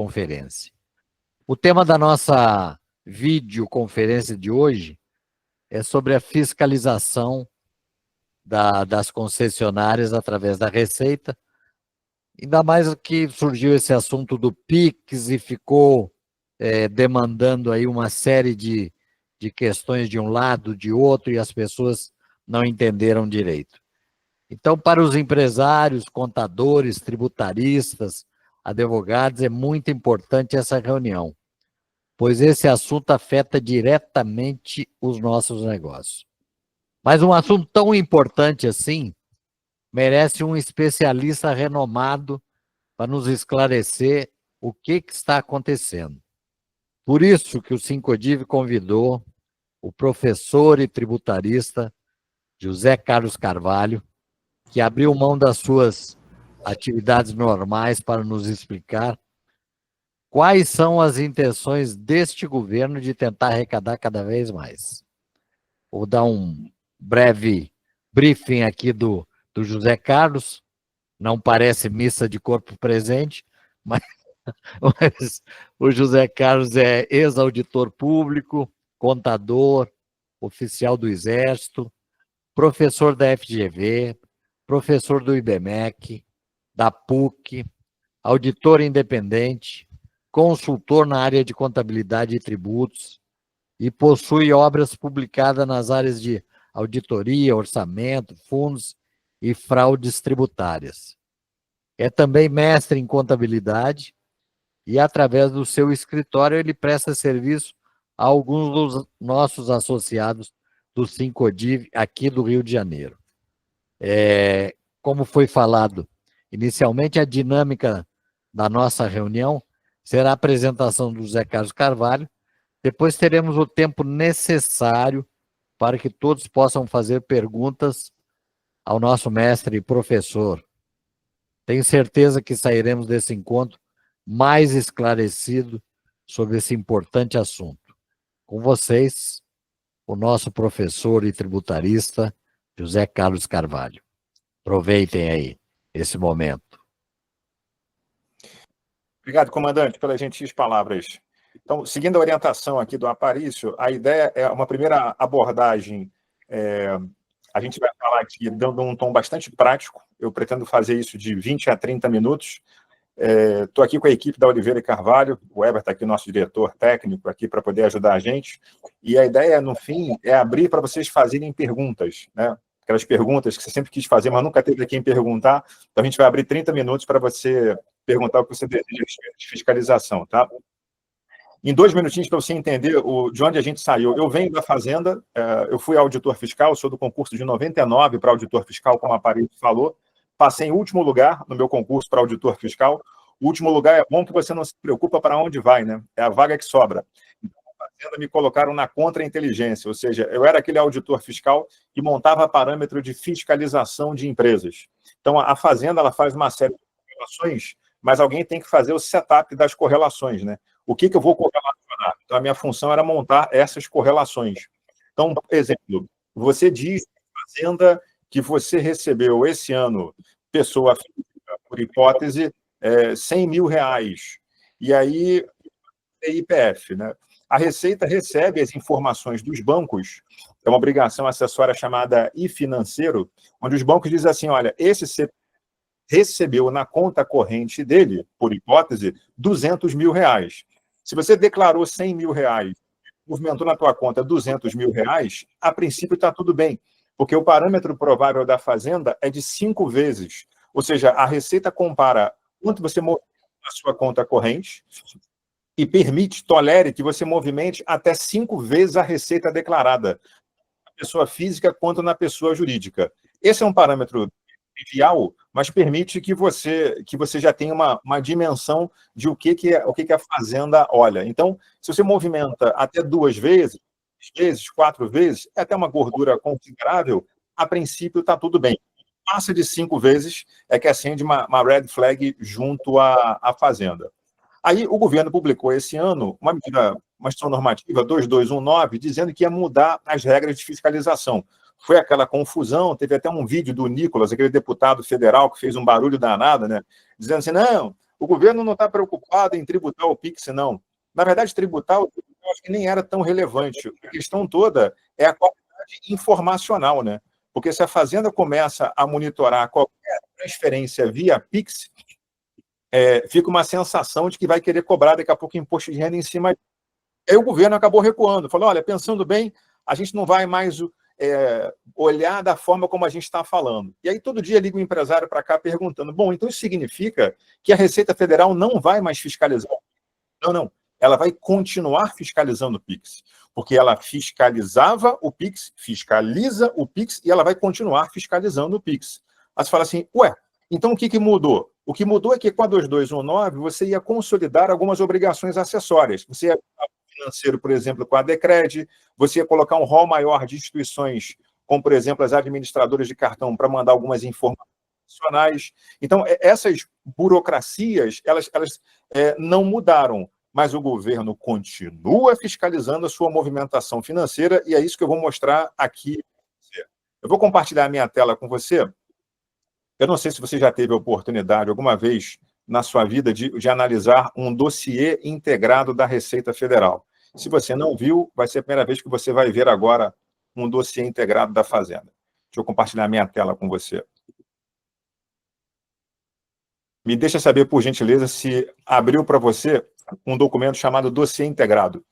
conferência. O tema da nossa videoconferência de hoje é sobre a fiscalização das concessionárias através da Receita, ainda mais que surgiu esse assunto do PIX e ficou demandando aí uma série de questões de um lado, de outro, e as pessoas não entenderam direito. Então, para os empresários, contadores, tributaristas, advogados, é muito importante essa reunião, pois esse assunto afeta diretamente os nossos negócios. Mas um assunto tão importante assim merece um especialista renomado para nos esclarecer o que está acontecendo. Por isso que o Sincodiv convidou o professor e tributarista José Carlos Carvalho, que abriu mão das suas atividades normais para nos explicar quais são as intenções deste governo de tentar arrecadar cada vez mais. Vou dar um breve briefing aqui do José Carlos, não parece missa de corpo presente, mas o José Carlos é ex-auditor público, contador, oficial do Exército, professor da FGV, professor do IBMEC, da PUC, auditor independente, consultor na área de contabilidade e tributos e possui obras publicadas nas áreas de auditoria, orçamento, fundos e fraudes tributárias. É também mestre em contabilidade e, através do seu escritório, ele presta serviço a alguns dos nossos associados do Sincodiv aqui do Rio de Janeiro. Como foi falado inicialmente, a dinâmica da nossa reunião será a apresentação do José Carlos Carvalho, depois teremos o tempo necessário para que todos possam fazer perguntas ao nosso mestre e professor. Tenho certeza que sairemos desse encontro mais esclarecido sobre esse importante assunto. Com vocês, o nosso professor e tributarista, José Carlos Carvalho. Aproveitem aí esse momento. Obrigado, comandante, pelas gentis palavras. Então, seguindo a orientação aqui do Aparício, a ideia é uma primeira abordagem. A gente vai falar aqui dando um tom bastante prático. Eu pretendo fazer isso de 20 a 30 minutos. Estou aqui com a equipe da Oliveira e Carvalho. O Weber está aqui, nosso diretor técnico, aqui para poder ajudar a gente. E a ideia, no fim, é abrir para vocês fazerem perguntas, né? Aquelas perguntas que você sempre quis fazer, mas nunca teve quem perguntar. Então, a gente vai abrir 30 minutos para você perguntar o que você deseja de fiscalização, tá? Em 2 minutinhos, para você entender de onde a gente saiu. Eu venho da Fazenda, eu fui auditor fiscal, sou do concurso de 99 para auditor fiscal, como a Aparício falou. Passei em último lugar no meu concurso para auditor fiscal. O último lugar é bom que você não se preocupa para onde vai, né? É a vaga que sobra. Então, a Fazenda me colocaram na contra-inteligência, ou seja, eu era aquele auditor fiscal que montava parâmetro de fiscalização de empresas. Então, a Fazenda ela faz uma série de correlações, mas alguém tem que fazer o setup das correlações, né? O que eu vou correlacionar? Então, a minha função era montar essas correlações. Então, por exemplo, você diz, Fazenda, que você recebeu esse ano, pessoa física, por hipótese, R$100 mil. E aí, IPF, né? A Receita recebe as informações dos bancos, é uma obrigação acessória chamada e-financeiro, onde os bancos dizem assim, olha, esse CPF recebeu na conta corrente dele, por hipótese, R$200 mil. Se você declarou R$100 mil, movimentou na tua conta R$200 mil, a princípio está tudo bem, porque o parâmetro provável da Fazenda é de 5 vezes. Ou seja, a Receita compara quanto você movimenta na sua conta corrente e tolere que você movimente até 5 vezes a receita declarada, na pessoa física quanto na pessoa jurídica. Esse é um parâmetro trivial, mas permite que você já tenha uma dimensão de o que a Fazenda olha. Então, se você movimenta até 2 vezes, 4 vezes, é até uma gordura considerável, a princípio está tudo bem. Passa de 5 vezes é que acende uma red flag junto à Fazenda. Aí o governo publicou esse ano uma instituição normativa 2219, dizendo que ia mudar as regras de fiscalização. Foi aquela confusão, teve até um vídeo do Nicolas, aquele deputado federal que fez um barulho danado, né? Dizendo assim, não, o governo não está preocupado em tributar o PIX, não. Na verdade, tributar eu acho que nem era tão relevante. A questão toda é a qualidade informacional, né? Porque se a Fazenda começa a monitorar qualquer transferência via PIX, fica uma sensação de que vai querer cobrar daqui a pouco imposto de renda em cima. Aí o governo acabou recuando, falou, olha, pensando bem, a gente não vai mais olhar da forma como a gente está falando. E aí todo dia liga o empresário para cá perguntando, bom, então isso significa que a Receita Federal não vai mais fiscalizar? Não, não. Ela vai continuar fiscalizando o PIX, porque ela fiscalizava o PIX, fiscaliza o PIX e ela vai continuar fiscalizando o PIX. Aí você fala assim, ué, então o que mudou? O que mudou é que com a 2219 você ia consolidar algumas obrigações acessórias. Você ia financeiro, por exemplo, com a Decred, você ia colocar um rol maior de instituições, como, por exemplo, as administradoras de cartão, para mandar algumas informações adicionais. Então, essas burocracias, elas não mudaram, mas o governo continua fiscalizando a sua movimentação financeira, e é isso que eu vou mostrar aqui. Eu vou compartilhar a minha tela com você. Eu não sei se você já teve a oportunidade, alguma vez, na sua vida, de analisar um dossiê integrado da Receita Federal. Se você não viu, vai ser a primeira vez que você vai ver agora um dossiê integrado da Fazenda. Deixa eu compartilhar minha tela com você. Me deixa saber, por gentileza, se abriu para você um documento chamado dossiê integrado.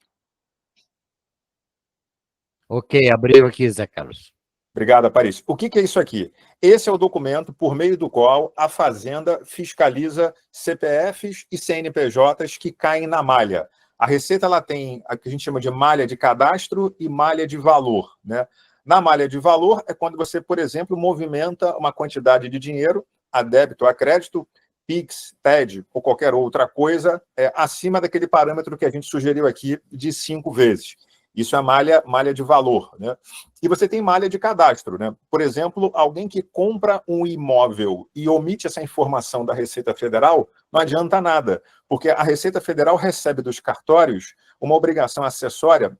Ok, abriu aqui, Zé Carlos. Obrigado, Aparício. O que é isso aqui? Esse é o documento por meio do qual a Fazenda fiscaliza CPFs e CNPJs que caem na malha. A Receita ela tem a que a gente chama de malha de cadastro e malha de valor, né? Na malha de valor é quando você, por exemplo, movimenta uma quantidade de dinheiro, a débito ou a crédito, PIX, TED ou qualquer outra coisa, acima daquele parâmetro que a gente sugeriu aqui de 5 vezes. Isso é malha de valor, né? E você tem malha de cadastro, né? Por exemplo, alguém que compra um imóvel e omite essa informação da Receita Federal, não adianta nada, porque a Receita Federal recebe dos cartórios uma obrigação acessória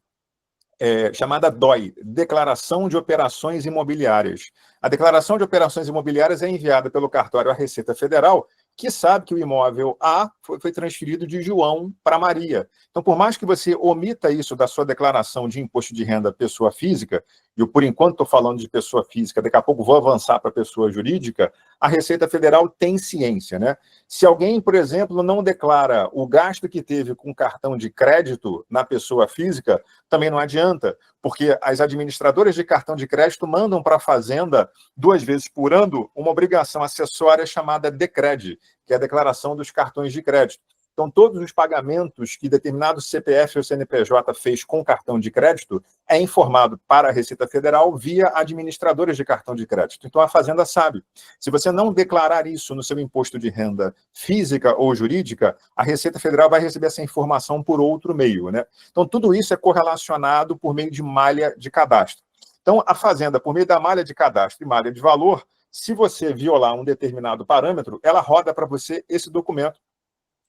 chamada DOI, Declaração de Operações Imobiliárias. A Declaração de Operações Imobiliárias é enviada pelo cartório à Receita Federal, que sabe que o imóvel A foi transferido de João para Maria. Então, por mais que você omita isso da sua declaração de imposto de renda pessoa física, e eu, por enquanto, estou falando de pessoa física, daqui a pouco vou avançar para pessoa jurídica, a Receita Federal tem ciência, né? Se alguém, por exemplo, não declara o gasto que teve com cartão de crédito na pessoa física, também não adianta, porque as administradoras de cartão de crédito mandam para a Fazenda 2 vezes por ano uma obrigação acessória chamada Decred, que é a declaração dos cartões de crédito. Então, todos os pagamentos que determinado CPF ou CNPJ fez com cartão de crédito é informado para a Receita Federal via administradoras de cartão de crédito. Então, a Fazenda sabe. Se você não declarar isso no seu imposto de renda física ou jurídica, a Receita Federal vai receber essa informação por outro meio, né? Então, tudo isso é correlacionado por meio de malha de cadastro. Então, a Fazenda, por meio da malha de cadastro e malha de valor, se você violar um determinado parâmetro, ela roda para você esse documento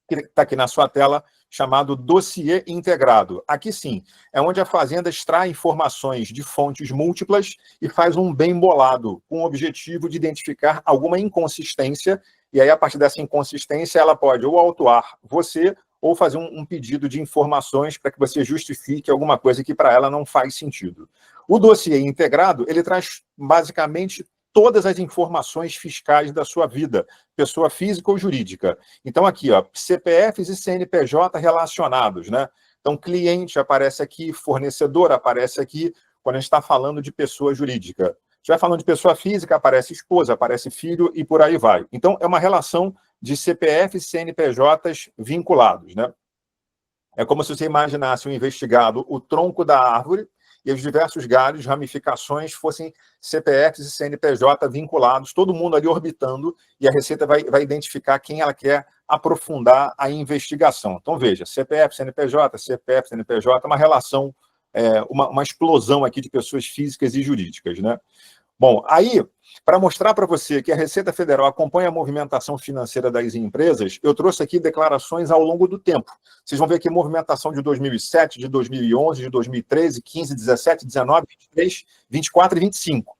que está aqui na sua tela, chamado dossiê integrado. Aqui sim, é onde a Fazenda extrai informações de fontes múltiplas e faz um bem bolado, com o objetivo de identificar alguma inconsistência, e aí, a partir dessa inconsistência, ela pode ou autuar você ou fazer um pedido de informações para que você justifique alguma coisa que para ela não faz sentido. O dossiê integrado, ele traz basicamente todas as informações fiscais da sua vida, pessoa física ou jurídica. Então, aqui, ó, CPFs e CNPJ relacionados, né? Então, cliente aparece aqui, fornecedor aparece aqui, quando a gente está falando de pessoa jurídica. Se estiver falando de pessoa física, aparece esposa, aparece filho e por aí vai. Então, é uma relação de CPFs e CNPJs vinculados, né? É como se você imaginasse um investigado, o tronco da árvore, e os diversos galhos, ramificações, fossem CPFs e CNPJ vinculados, todo mundo ali orbitando, e a Receita vai identificar quem ela quer aprofundar a investigação. Então, veja, CPF, CNPJ, CPF, CNPJ, uma relação, uma explosão aqui de pessoas físicas e jurídicas, né? Bom, aí, para mostrar para você que a Receita Federal acompanha a movimentação financeira das empresas, eu trouxe aqui declarações ao longo do tempo. Vocês vão ver aqui movimentação de 2007, de 2011, de 2013, 15, 17, 19, 23, 24 e 25.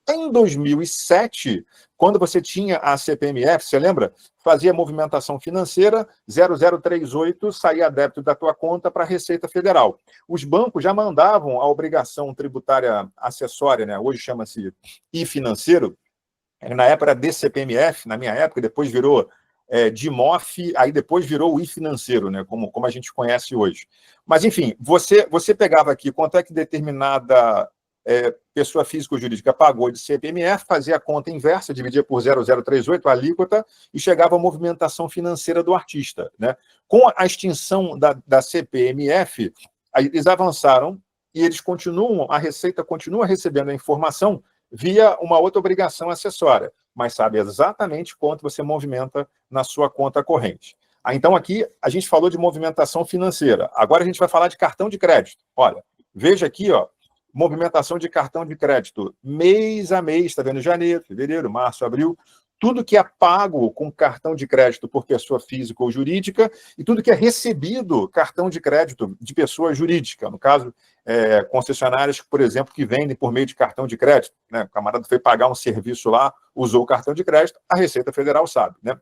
Em 2007, quando você tinha a CPMF, você lembra? Fazia movimentação financeira, 0038 saía débito da tua conta para a Receita Federal. Os bancos já mandavam a obrigação tributária acessória, né? Hoje chama-se I-financeiro, na época era DCPMF, na minha época, depois virou DIMOF, aí depois virou o I-financeiro, né? Como a gente conhece hoje. Mas, enfim, você pegava aqui quanto é que determinada pessoa física ou jurídica pagou de CPMF, fazia a conta inversa, dividia por 0038, a alíquota, e chegava a movimentação financeira do artista, né? Com a extinção da CPMF, eles avançaram e eles a Receita continua recebendo a informação via uma outra obrigação acessória, mas sabe exatamente quanto você movimenta na sua conta corrente. Então, aqui, a gente falou de movimentação financeira. Agora, a gente vai falar de cartão de crédito. Olha, veja aqui, ó, movimentação de cartão de crédito mês a mês, está vendo? Janeiro, fevereiro, março, abril, tudo que é pago com cartão de crédito por pessoa física ou jurídica e tudo que é recebido cartão de crédito de pessoa jurídica, no caso, concessionárias, por exemplo, que vendem por meio de cartão de crédito, né? O camarada foi pagar um serviço lá, usou o cartão de crédito, a Receita Federal sabe, né?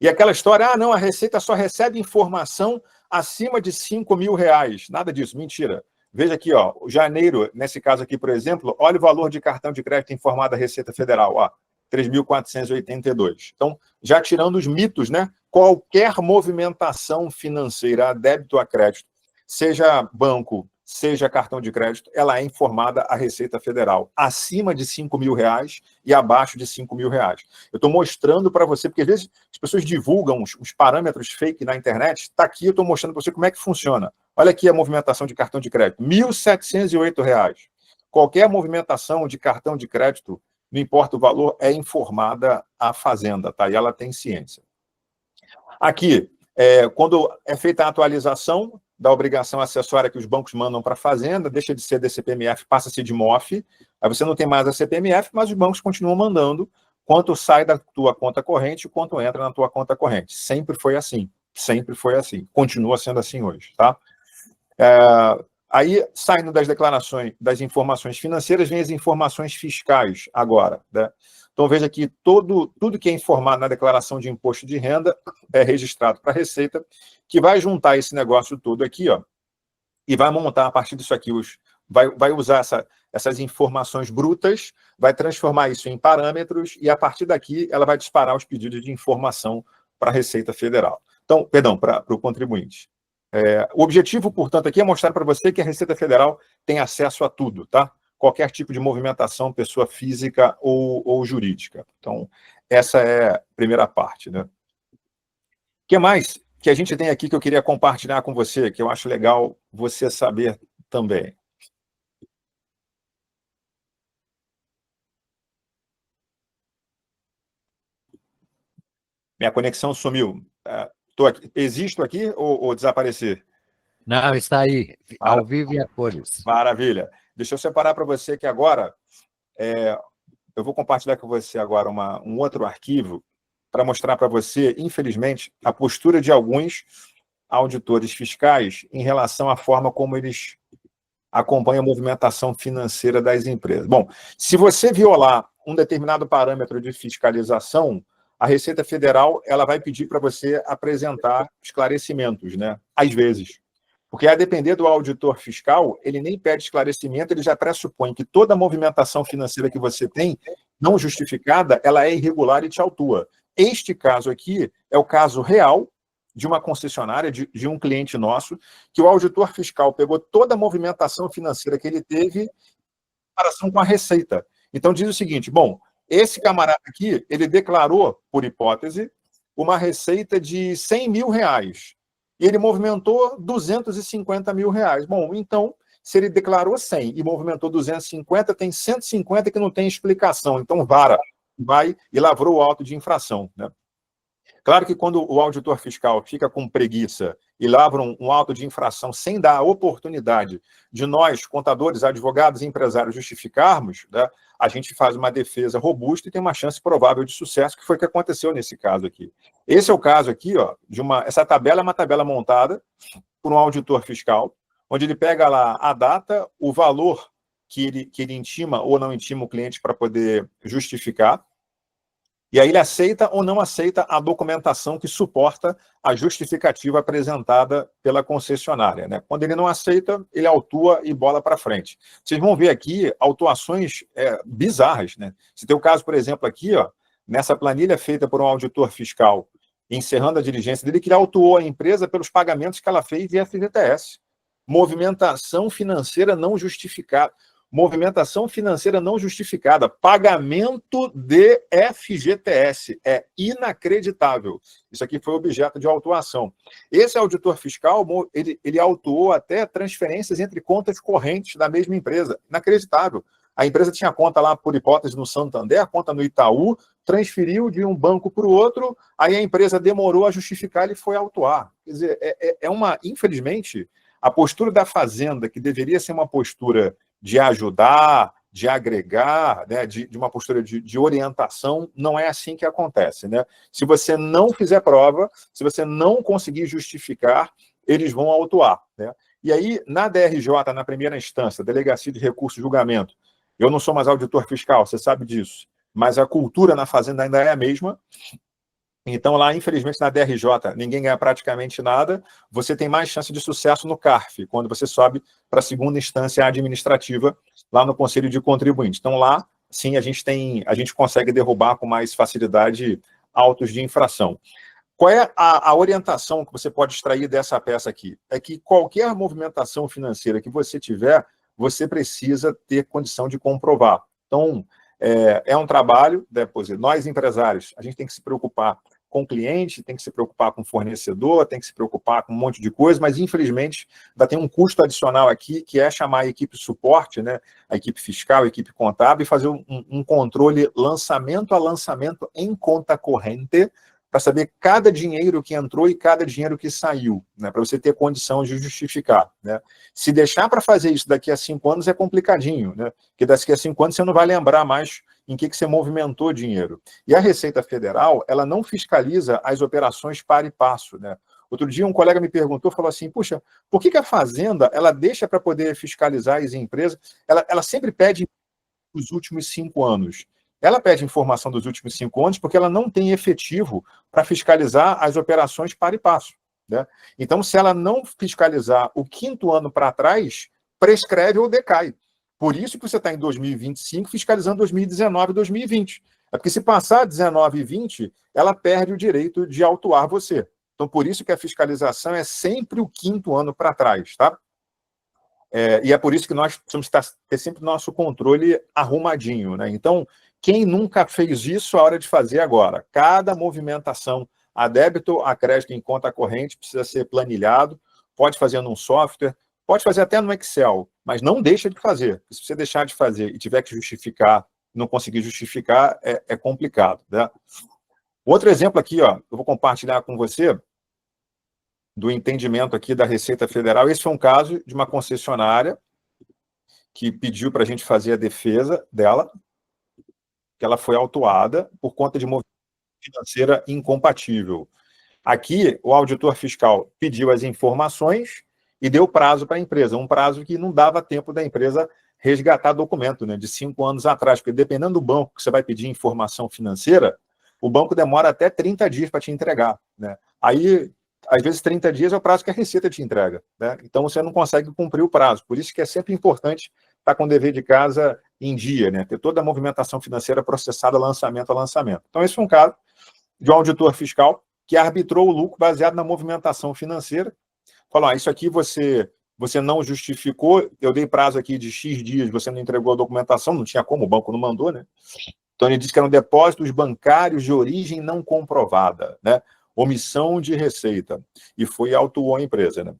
E aquela história, não, a Receita só recebe informação acima de R$5.000. Nada disso, mentira. Veja aqui, ó, janeiro, nesse caso aqui, por exemplo, olha o valor de cartão de crédito informado da Receita Federal, ó, 3.482. Então, já tirando os mitos, né? Qualquer movimentação financeira, a débito ou a crédito, seja banco, seja cartão de crédito, ela é informada à Receita Federal, acima de R$5.000 e abaixo de R$5.000. Eu estou mostrando para você, porque às vezes as pessoas divulgam os parâmetros fake na internet, está aqui, eu estou mostrando para você como é que funciona. Olha aqui a movimentação de cartão de crédito, R$1.708. Qualquer movimentação de cartão de crédito, não importa o valor, é informada à Fazenda, tá? E ela tem ciência. Aqui, quando é feita a atualização da obrigação acessória que os bancos mandam para a Fazenda, deixa de ser DCPMF, passa a ser de MOF, aí você não tem mais a CPMF, mas os bancos continuam mandando quanto sai da tua conta corrente e quanto entra na tua conta corrente. Sempre foi assim, continua sendo assim hoje, tá? Aí, saindo das declarações, das informações financeiras, vem as informações fiscais agora, né? Então, veja que tudo que é informado na declaração de imposto de renda é registrado para a Receita, que vai juntar esse negócio todo aqui, ó, e vai montar, a partir disso aqui, vai usar essas informações brutas, vai transformar isso em parâmetros, e a partir daqui ela vai disparar os pedidos de informação para a Receita Federal. Então, perdão, para o contribuinte. O objetivo, portanto, aqui é mostrar para você que a Receita Federal tem acesso a tudo, tá? Qualquer tipo de movimentação, pessoa física ou jurídica. Então, essa é a primeira parte, né? O que mais que a gente tem aqui que eu queria compartilhar com você, que eu acho legal você saber também? Minha conexão sumiu. Existo aqui ou desaparecer? Não, está aí, ao vivo e a cores. Maravilha. Deixa eu separar para você que agora, eu vou compartilhar com você agora um outro arquivo para mostrar para você, infelizmente, a postura de alguns auditores fiscais em relação à forma como eles acompanham a movimentação financeira das empresas. Bom, se você violar um determinado parâmetro de fiscalização, a Receita Federal ela vai pedir para você apresentar esclarecimentos, né? Às vezes. Porque, a depender do auditor fiscal, ele nem pede esclarecimento, ele já pressupõe que toda movimentação financeira que você tem, não justificada, ela é irregular e te autua. Este caso aqui é o caso real de uma concessionária, de um cliente nosso, que o auditor fiscal pegou toda a movimentação financeira que ele teve em comparação com a Receita. Então, diz o seguinte, bom, esse camarada aqui, ele declarou, por hipótese, uma receita de R$100.000, e ele movimentou R$250.000. Bom, então, se ele declarou 100 e movimentou 250, tem 150 que não tem explicação. Então, vai e lavrou o auto de infração, né? Claro que quando o auditor fiscal fica com preguiça e lavra um auto de infração sem dar a oportunidade de nós, contadores, advogados e empresários, justificarmos, né, a gente faz uma defesa robusta e tem uma chance provável de sucesso, que foi o que aconteceu nesse caso aqui. Esse é o caso aqui, ó, essa tabela é uma tabela montada por um auditor fiscal, onde ele pega lá a data, o valor que ele intima ou não intima o cliente para poder justificar. E aí ele aceita ou não aceita a documentação que suporta a justificativa apresentada pela concessionária, né? Quando ele não aceita, ele autua e bola para frente. Vocês vão ver aqui autuações bizarras, né? Se tem o caso, por exemplo, aqui, ó, nessa planilha feita por um auditor fiscal, encerrando a diligência dele, que ele autuou a empresa pelos pagamentos que ela fez de FGTS. Movimentação financeira não justificada. Movimentação financeira não justificada, pagamento de FGTS, é inacreditável. Isso aqui foi objeto de autuação. Esse auditor fiscal, ele autuou até transferências entre contas correntes da mesma empresa, inacreditável. A empresa tinha conta lá, por hipótese, no Santander, a conta no Itaú, transferiu de um banco para o outro, aí a empresa demorou a justificar e foi autuar. Quer dizer, infelizmente, a postura da Fazenda, que deveria ser uma postura de ajudar, de agregar, né, de uma postura de orientação, não é assim que acontece, né? Se você não fizer prova, se você não conseguir justificar, eles vão autuar, né? E aí, na DRJ, na primeira instância, Delegacia de Recurso e Julgamento, eu não sou mais auditor fiscal, você sabe disso, mas a cultura na Fazenda ainda é a mesma. Então, lá, infelizmente, na DRJ, ninguém ganha praticamente nada. Você tem mais chance de sucesso no CARF, quando você sobe para a segunda instância administrativa, lá no Conselho de Contribuintes. Então, lá, sim, a gente consegue derrubar com mais facilidade autos de infração. Qual é a orientação que você pode extrair dessa peça aqui? É que qualquer movimentação financeira que você tiver, você precisa ter condição de comprovar. Então, é um trabalho, nós empresários, a gente tem que se preocupar com o cliente, tem que se preocupar com o fornecedor, tem que se preocupar com um monte de coisa, mas infelizmente ainda tem um custo adicional aqui, que é chamar a equipe suporte, né, a equipe fiscal, a equipe contábil, e fazer um controle lançamento a lançamento em conta corrente, para saber cada dinheiro que entrou e cada dinheiro que saiu, né, para você ter condição de justificar, né? Se deixar para fazer isso daqui a 5 anos é complicadinho, né? Porque daqui a 5 anos você não vai lembrar mais em que você movimentou dinheiro. E a Receita Federal, ela não fiscaliza as operações par e passo, né? Outro dia um colega me perguntou, falou assim, puxa, por que a Fazenda, ela deixa para poder fiscalizar as empresas, ela sempre pede os últimos 5 anos. Ela pede informação dos últimos 5 anos porque ela não tem efetivo para fiscalizar as operações par e passo, né? Então, se ela não fiscalizar o 5º ano para trás, prescreve ou decai. Por isso que você está em 2025 fiscalizando 2019 e 2020. É porque se passar 19 e 20, ela perde o direito de autuar você. Então, por isso que a fiscalização é sempre o 5º ano para trás, tá? E é por isso que nós precisamos ter sempre o nosso controle arrumadinho, né? Então, quem nunca fez isso, é hora de fazer agora. Cada movimentação a débito, a crédito em conta corrente precisa ser planilhado, pode fazer num software, pode fazer até no Excel, mas não deixa de fazer. Se você deixar de fazer e tiver que justificar, não conseguir justificar, é complicado, né? Outro exemplo aqui, ó, eu vou compartilhar com você, do entendimento aqui da Receita Federal. Esse foi um caso de uma concessionária que pediu para a gente fazer a defesa dela, que ela foi autuada por conta de movimentação financeira incompatível. Aqui, o auditor fiscal pediu as informações e deu prazo para a empresa, um prazo que não dava tempo da empresa resgatar documento, né, de 5 anos atrás, porque dependendo do banco que você vai pedir informação financeira, o banco demora até 30 dias para te entregar, né? Aí, às vezes, 30 dias é o prazo que a Receita te entrega, né? Então, você não consegue cumprir o prazo. Por isso que é sempre importante estar com o dever de casa em dia, né? Ter toda a movimentação financeira processada lançamento a lançamento. Então, esse foi um caso de um auditor fiscal que arbitrou o lucro baseado na movimentação financeira. Falou, isso aqui você não justificou, eu dei prazo aqui de X dias, você não entregou a documentação, não tinha como, o banco não mandou, né? Então, ele disse que eram depósitos bancários de origem não comprovada, né? Omissão de receita. E foi e autuou a empresa, né?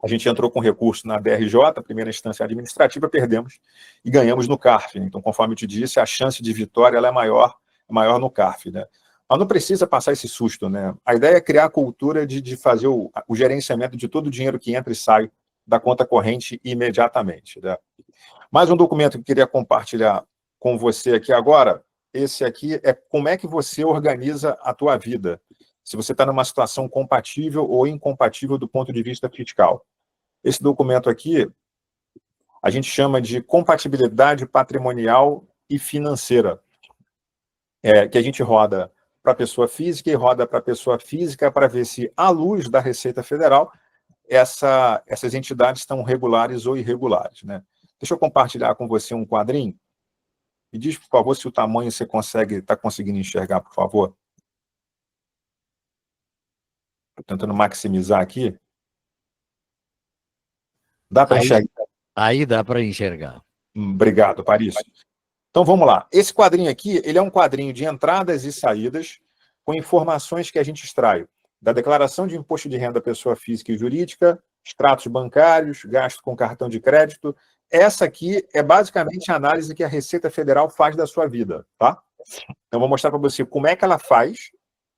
A gente entrou com recurso na DRJ, primeira instância administrativa, perdemos e ganhamos no CARF, né? Então, conforme eu te disse, a chance de vitória ela é maior no CARF, né? Mas não precisa passar esse susto, né? A ideia é criar a cultura de fazer o gerenciamento de todo o dinheiro que entra e sai da conta corrente imediatamente, né? Mais um documento que eu queria compartilhar com você aqui agora, esse aqui é como é que você organiza a tua vida, se você está numa situação compatível ou incompatível do ponto de vista fiscal. Esse documento aqui a gente chama de compatibilidade patrimonial e financeira, que a gente roda para a pessoa física e roda para a pessoa física para ver se, à luz da Receita Federal, essas entidades estão regulares ou irregulares, né? Deixa eu compartilhar com você um quadrinho. Me diz, por favor, se o tamanho você está conseguindo enxergar, por favor. Estou tentando maximizar aqui. Dá para enxergar? Aí dá para enxergar. Obrigado, Paris. Então, vamos lá. Esse quadrinho aqui, ele é um quadrinho de entradas e saídas com informações que a gente extrai da declaração de imposto de renda pessoa física e jurídica, extratos bancários, gasto com cartão de crédito. Essa aqui é basicamente a análise que a Receita Federal faz da sua vida, tá? Então, vou mostrar para você como é que ela faz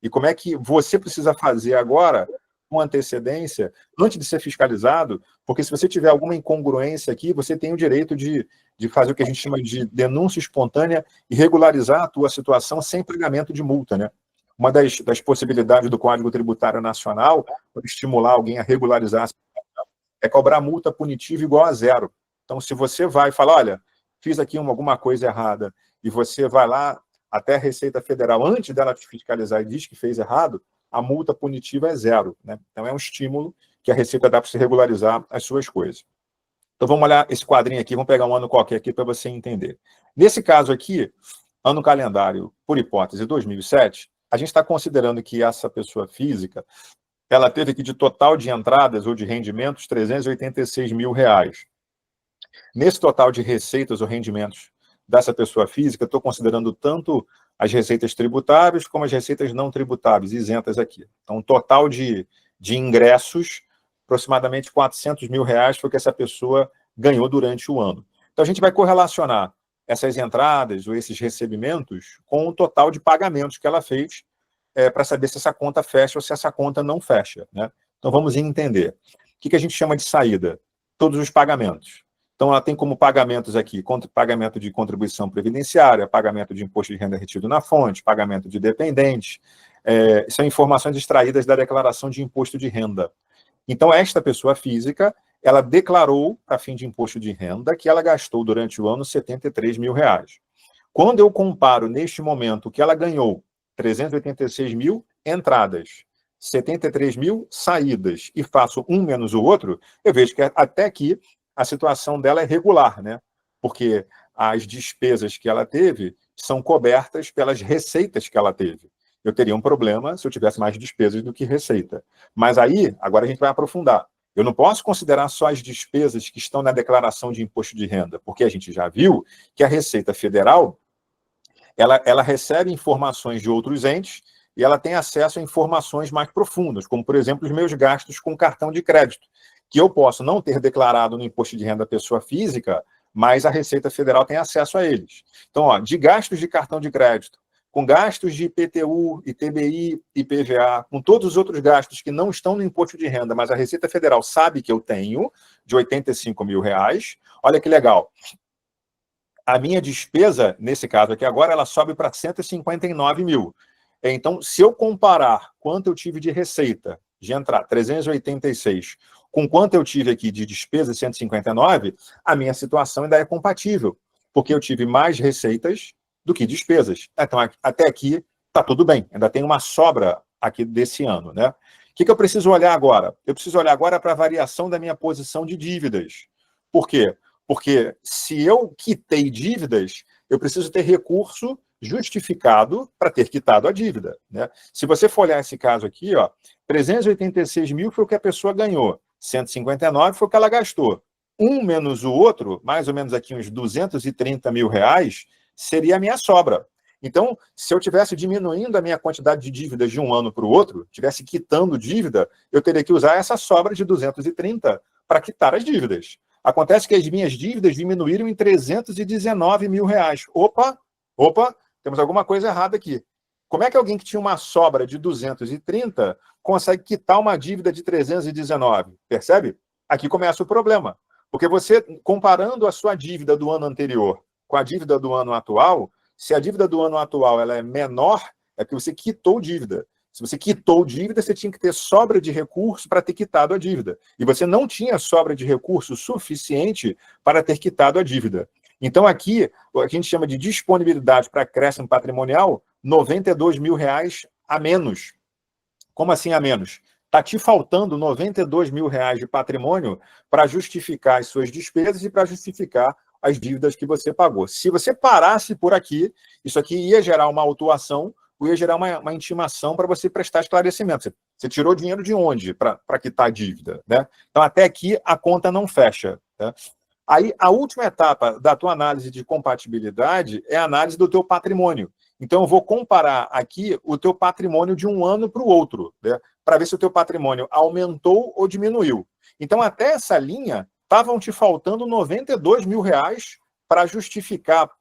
e como é que você precisa fazer agora, com antecedência, antes de ser fiscalizado, porque se você tiver alguma incongruência aqui, você tem o direito de fazer o que a gente chama de denúncia espontânea e regularizar a tua situação sem pagamento de multa, né? Uma das possibilidades do Código Tributário Nacional para estimular alguém a regularizar a situação é cobrar multa punitiva igual a zero. Então, se você vai falar, olha, fiz aqui alguma coisa errada, e você vai lá até a Receita Federal, antes dela te fiscalizar e diz que fez errado, a multa punitiva é zero, né? Então, é um estímulo que a Receita dá para você regularizar as suas coisas. Então, vamos olhar esse quadrinho aqui, vamos pegar um ano qualquer aqui para você entender. Nesse caso aqui, ano calendário, por hipótese, 2007, a gente está considerando que essa pessoa física, ela teve aqui de total de entradas ou de rendimentos, R$386 mil. Nesse total de receitas ou rendimentos dessa pessoa física, estou considerando tanto as receitas tributáveis como as receitas não tributáveis, isentas aqui. Então, um total de ingressos, aproximadamente R$400 mil foi o que essa pessoa ganhou durante o ano. Então, a gente vai correlacionar essas entradas ou esses recebimentos com o total de pagamentos que ela fez para saber se essa conta fecha ou se essa conta não fecha, né? Então, vamos entender. O que a gente chama de saída? Todos os pagamentos. Então, ela tem como pagamentos aqui, pagamento de contribuição previdenciária, pagamento de imposto de renda retido na fonte, pagamento de dependentes. São informações extraídas da declaração de imposto de renda. Então, esta pessoa física, ela declarou, a fim de imposto de renda, que ela gastou durante o ano R$73 mil. Quando eu comparo, neste momento, o que ela ganhou, 386 mil entradas, 73 mil saídas, e faço um menos o outro, eu vejo que até aqui a situação dela é regular, né? Porque as despesas que ela teve são cobertas pelas receitas que ela teve. Eu teria um problema se eu tivesse mais despesas do que receita. Mas aí, agora a gente vai aprofundar. Eu não posso considerar só as despesas que estão na declaração de imposto de renda, porque a gente já viu que a Receita Federal ela recebe informações de outros entes e ela tem acesso a informações mais profundas, como, por exemplo, os meus gastos com cartão de crédito, que eu posso não ter declarado no imposto de renda da pessoa física, mas a Receita Federal tem acesso a eles. Então, ó, de gastos de cartão de crédito, com gastos de IPTU, ITBI, IPVA, com todos os outros gastos que não estão no imposto de renda, mas a Receita Federal sabe que eu tenho, de R$85 mil, olha que legal. A minha despesa, nesse caso aqui agora, ela sobe para 159 mil. Então, se eu comparar quanto eu tive de receita, de entrar 386, com quanto eu tive aqui de despesa, 159, a minha situação ainda é compatível, porque eu tive mais receitas do que despesas. Então, até aqui está tudo bem, ainda tem uma sobra aqui desse ano, né? O que eu preciso olhar agora? Eu preciso olhar agora para a variação da minha posição de dívidas. Por quê? Porque se eu quitei dívidas, eu preciso ter recurso justificado para ter quitado a dívida, né? Se você for olhar esse caso aqui, ó, 386 mil foi o que a pessoa ganhou, 159 foi o que ela gastou. Um menos o outro, mais ou menos aqui uns 230 mil reais, seria a minha sobra. Então, se eu tivesse diminuindo a minha quantidade de dívidas de um ano para o outro, tivesse quitando dívida, eu teria que usar essa sobra de 230 para quitar as dívidas. Acontece que as minhas dívidas diminuíram em 319 mil reais. Opa, temos alguma coisa errada aqui. Como é que alguém que tinha uma sobra de 230 consegue quitar uma dívida de 319? Percebe? Aqui começa o problema. Porque você, comparando a sua dívida do ano anterior com a dívida do ano atual, se a dívida do ano atual ela é menor, é que você quitou dívida. Se você quitou dívida, você tinha que ter sobra de recurso para ter quitado a dívida. E você não tinha sobra de recurso suficiente para ter quitado a dívida. Então, aqui, a gente chama de disponibilidade para acréscimo patrimonial, R$92 mil a menos. Como assim a menos? Está te faltando R$92 mil de patrimônio para justificar as suas despesas e para justificar as dívidas que você pagou. Se você parasse por aqui, isso aqui ia gerar uma autuação, ia gerar uma intimação para você prestar esclarecimento. Você tirou dinheiro de onde para quitar a dívida, né? Então, até aqui, a conta não fecha, né? Aí, a última etapa da tua análise de compatibilidade é a análise do teu patrimônio. Então, eu vou comparar aqui o teu patrimônio de um ano para o outro, né? Para ver se o teu patrimônio aumentou ou diminuiu. Então, até essa linha, estavam te faltando R$92 mil para justificar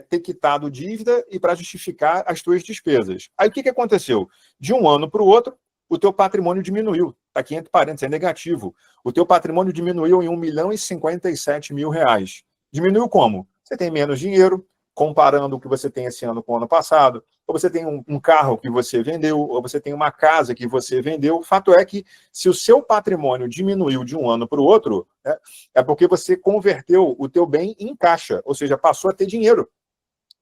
ter quitado dívida e para justificar as tuas despesas. Aí, o que aconteceu? De um ano para o outro, o teu patrimônio diminuiu. Está aqui entre parênteses, é negativo. O teu patrimônio diminuiu em R$1.057.000. Diminuiu como? Você tem menos dinheiro, comparando o que você tem esse ano com o ano passado, ou você tem um carro que você vendeu, ou você tem uma casa que você vendeu. O fato é que, se o seu patrimônio diminuiu de um ano para o outro, né, é porque você converteu o teu bem em caixa, ou seja, passou a ter dinheiro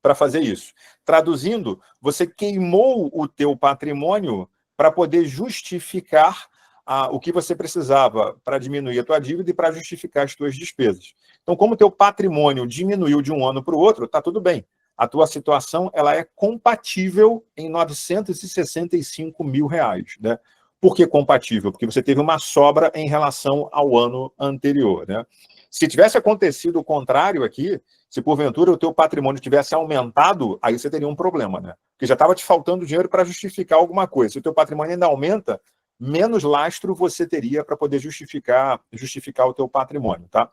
para fazer isso. Traduzindo, você queimou o teu patrimônio para poder justificar o que você precisava para diminuir a tua dívida e para justificar as tuas despesas. Então, como o teu patrimônio diminuiu de um ano para o outro, está tudo bem. A tua situação ela é compatível em R$965 mil, né? Por que compatível? Porque você teve uma sobra em relação ao ano anterior, né? Se tivesse acontecido o contrário aqui, se porventura o teu patrimônio tivesse aumentado, aí você teria um problema, né? Porque já estava te faltando dinheiro para justificar alguma coisa. Se o teu patrimônio ainda aumenta, menos lastro você teria para poder justificar o teu patrimônio, tá?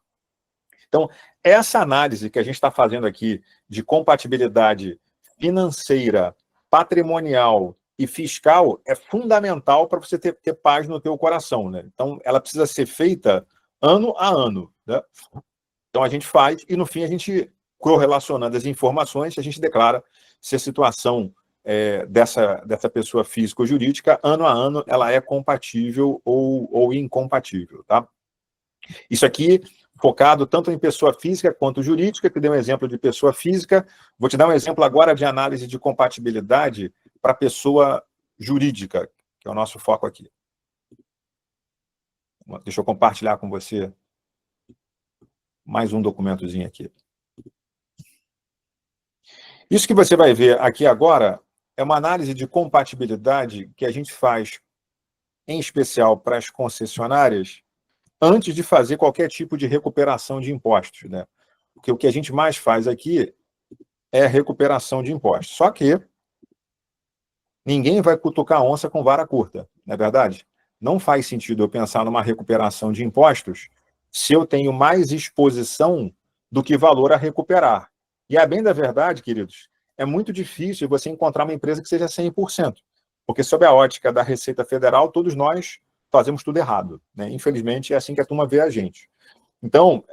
Então, essa análise que a gente está fazendo aqui de compatibilidade financeira, patrimonial e fiscal é fundamental para você ter paz no teu coração, né? Então, ela precisa ser feita ano a ano, né? Então, a gente faz e, no fim, a gente, correlacionando as informações, a gente declara se a situação dessa pessoa física ou jurídica, ano a ano, ela é compatível ou incompatível, tá? Isso aqui focado tanto em pessoa física quanto jurídica, que deu um exemplo de pessoa física. Vou te dar um exemplo agora de análise de compatibilidade para pessoa jurídica, que é o nosso foco aqui. Deixa eu compartilhar com você mais um documentozinho aqui. Isso que você vai ver aqui agora é uma análise de compatibilidade que a gente faz, em especial para as concessionárias, antes de fazer qualquer tipo de recuperação de impostos, né? Porque o que a gente mais faz aqui é recuperação de impostos. Só que ninguém vai cutucar onça com vara curta, não é verdade? Não faz sentido eu pensar numa recuperação de impostos se eu tenho mais exposição do que valor a recuperar. E, a bem da verdade, queridos, é muito difícil você encontrar uma empresa que seja 100%, porque, sob a ótica da Receita Federal, todos nós fazemos tudo errado, né? Infelizmente, é assim que a turma vê a gente. Então,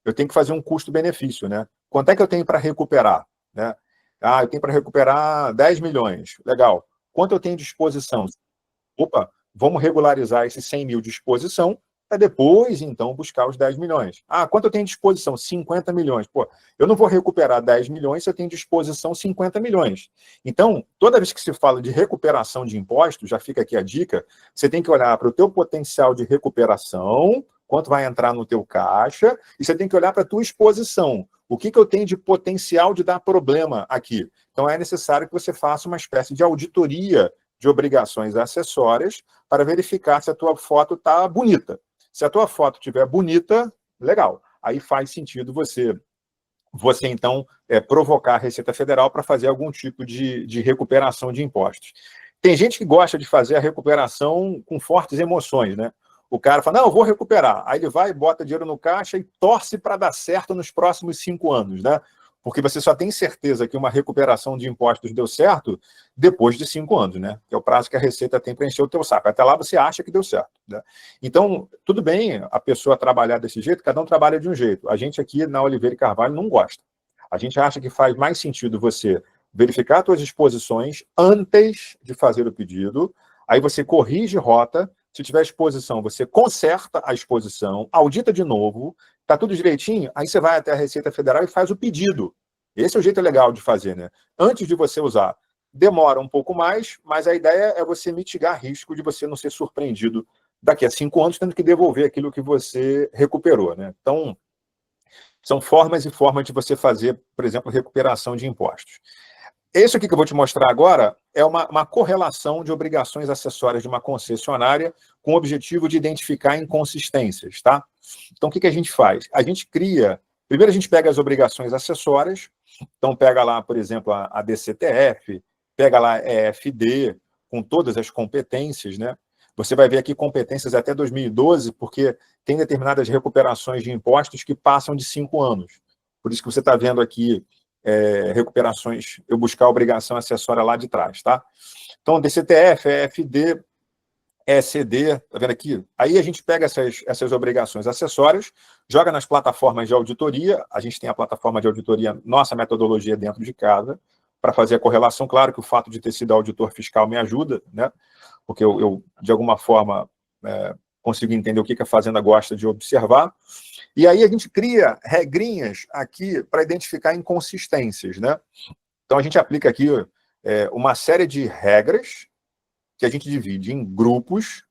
eu tenho que fazer um custo-benefício, né? Quanto é que eu tenho para recuperar, né? Eu tenho para recuperar 10 milhões. Legal. Quanto eu tenho de exposição? Opa, vamos regularizar esses 100 mil de exposição para depois, então, buscar os 10 milhões. Quanto eu tenho de exposição? 50 milhões. Pô, eu não vou recuperar 10 milhões se eu tenho de exposição 50 milhões. Então, toda vez que se fala de recuperação de impostos, já fica aqui a dica, você tem que olhar para o teu potencial de recuperação, quanto vai entrar no teu caixa, e você tem que olhar para a tua exposição. O que eu tenho de potencial de dar problema aqui? Então, é necessário que você faça uma espécie de auditoria de obrigações acessórias para verificar se a tua foto está bonita. Se a tua foto estiver bonita, legal. Aí faz sentido você então, provocar a Receita Federal para fazer algum tipo de recuperação de impostos. Tem gente que gosta de fazer a recuperação com fortes emoções, né? O cara fala, não, eu vou recuperar. Aí ele vai, bota dinheiro no caixa e torce para dar certo nos próximos 5 anos, né? Porque você só tem certeza que uma recuperação de impostos deu certo depois de 5 anos, né? Que é o prazo que a Receita tem para encher o teu saco. Até lá você acha que deu certo, né? Então, tudo bem a pessoa trabalhar desse jeito, cada um trabalha de um jeito. A gente aqui na Oliveira e Carvalho não gosta. A gente acha que faz mais sentido você verificar suas exposições antes de fazer o pedido, aí você corrige rota, se tiver exposição, você conserta a exposição, audita de novo, está tudo direitinho, aí você vai até a Receita Federal e faz o pedido. Esse é o jeito legal de fazer, né? Antes de você usar. Demora um pouco mais, mas a ideia é você mitigar risco de você não ser surpreendido daqui a 5 anos tendo que devolver aquilo que você recuperou, né? Então, são formas e formas de você fazer, por exemplo, recuperação de impostos. Isso aqui que eu vou te mostrar agora é uma correlação de obrigações acessórias de uma concessionária com o objetivo de identificar inconsistências, tá? Então, o que a gente faz? A gente cria... Primeiro, a gente pega as obrigações acessórias. Então, pega lá, por exemplo, a DCTF, pega lá a EFD, com todas as competências, né? Você vai ver aqui competências até 2012, porque tem determinadas recuperações de impostos que passam de 5 anos. Por isso que você está vendo aqui recuperações, eu buscar a obrigação acessória lá de trás, tá? Então, DCTF, EFD, ECD, tá vendo aqui? Aí a gente pega essas obrigações acessórias, joga nas plataformas de auditoria, a gente tem a plataforma de auditoria, nossa metodologia dentro de casa, para fazer a correlação. Claro que o fato de ter sido auditor fiscal me ajuda, né? Porque eu de alguma forma, consigo entender o que a Fazenda gosta de observar. E aí a gente cria regrinhas aqui para identificar inconsistências, né? Então a gente aplica aqui uma série de regras que a gente divide em grupos,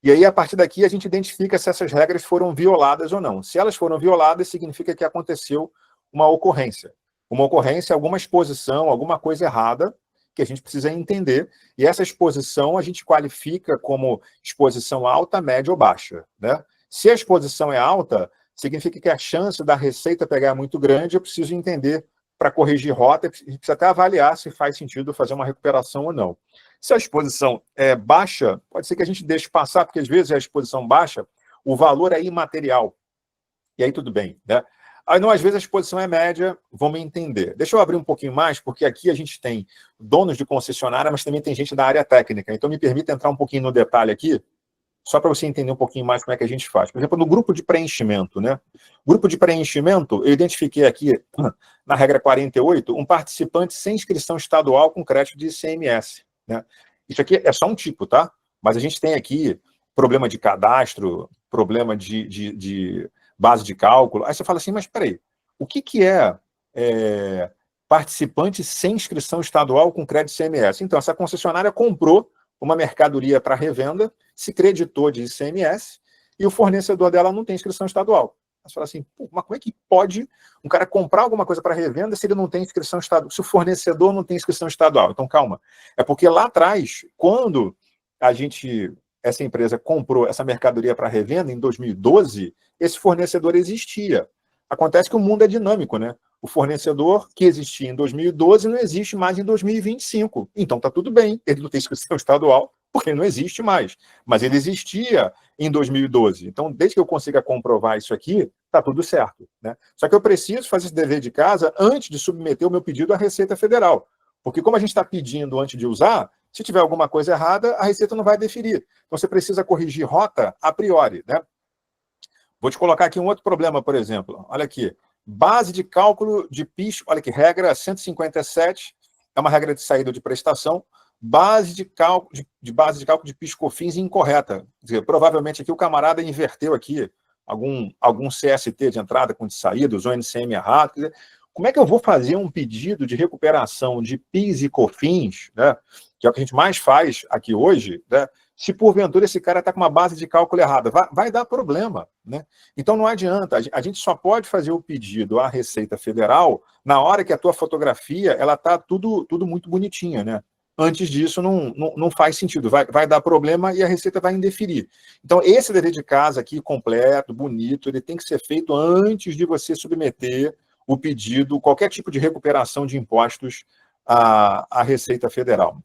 e aí a partir daqui a gente identifica se essas regras foram violadas ou não. Se elas foram violadas, significa que aconteceu uma ocorrência. Uma ocorrência é alguma exposição, alguma coisa errada, que a gente precisa entender, e essa exposição a gente qualifica como exposição alta, média ou baixa, né? Se a exposição é alta, significa que a chance da receita pegar é muito grande, eu preciso entender para corrigir rota, a gente precisa até avaliar se faz sentido fazer uma recuperação ou não. Se a exposição é baixa, pode ser que a gente deixe passar, porque às vezes a exposição baixa, o valor é imaterial, e aí tudo bem, né? Aí, não, às vezes a exposição é média, vamos entender. Deixa eu abrir um pouquinho mais, porque aqui a gente tem donos de concessionária, mas também tem gente da área técnica. Então, me permita entrar um pouquinho no detalhe aqui, só para você entender um pouquinho mais como é que a gente faz. Por exemplo, no grupo de preenchimento, né? Grupo de preenchimento, eu identifiquei aqui, na regra 48, um participante sem inscrição estadual com crédito de ICMS, né? Isso aqui é só um tipo, tá? Mas a gente tem aqui problema de cadastro, problema de base de cálculo. Aí você fala assim, mas peraí, o que é participante sem inscrição estadual com crédito ICMS? Então, essa concessionária comprou uma mercadoria para revenda, se creditou de ICMS, e o fornecedor dela não tem inscrição estadual. Você fala assim, mas como é que pode um cara comprar alguma coisa para revenda se ele não tem inscrição estadual, se o fornecedor não tem inscrição estadual? Então, calma. É porque lá atrás, quando essa empresa comprou essa mercadoria para revenda, em 2012, esse fornecedor existia. Acontece que o mundo é dinâmico, né? O fornecedor que existia em 2012 não existe mais em 2025. Então está tudo bem, ele não tem inscrição estadual, porque ele não existe mais. Mas ele existia em 2012. Então, desde que eu consiga comprovar isso aqui, está tudo certo, né? Só que eu preciso fazer esse dever de casa antes de submeter o meu pedido à Receita Federal. Porque como a gente está pedindo antes de usar, se tiver alguma coisa errada, a Receita não vai deferir. Então, você precisa corrigir rota a priori, né? Vou te colocar aqui um outro problema, por exemplo. Olha aqui. Base de cálculo de PIS, olha aqui, regra 157, é uma regra de saída de prestação. Base de cálculo de PIS/COFINS incorreta. Quer dizer, provavelmente aqui o camarada inverteu aqui algum CST de entrada com de saída, usou NCM errado. Quer dizer, como é que eu vou fazer um pedido de recuperação de PIS e COFINS, né, que é o que a gente mais faz aqui hoje, né, se porventura esse cara está com uma base de cálculo errada? Vai dar problema, né? Então não adianta, a gente só pode fazer o pedido à Receita Federal na hora que a tua fotografia ela está tudo muito bonitinha, né? Antes disso não faz sentido, vai dar problema e a Receita vai indeferir. Então esse dever de casa aqui, completo, bonito, ele tem que ser feito antes de você submeter o pedido, qualquer tipo de recuperação de impostos à Receita Federal.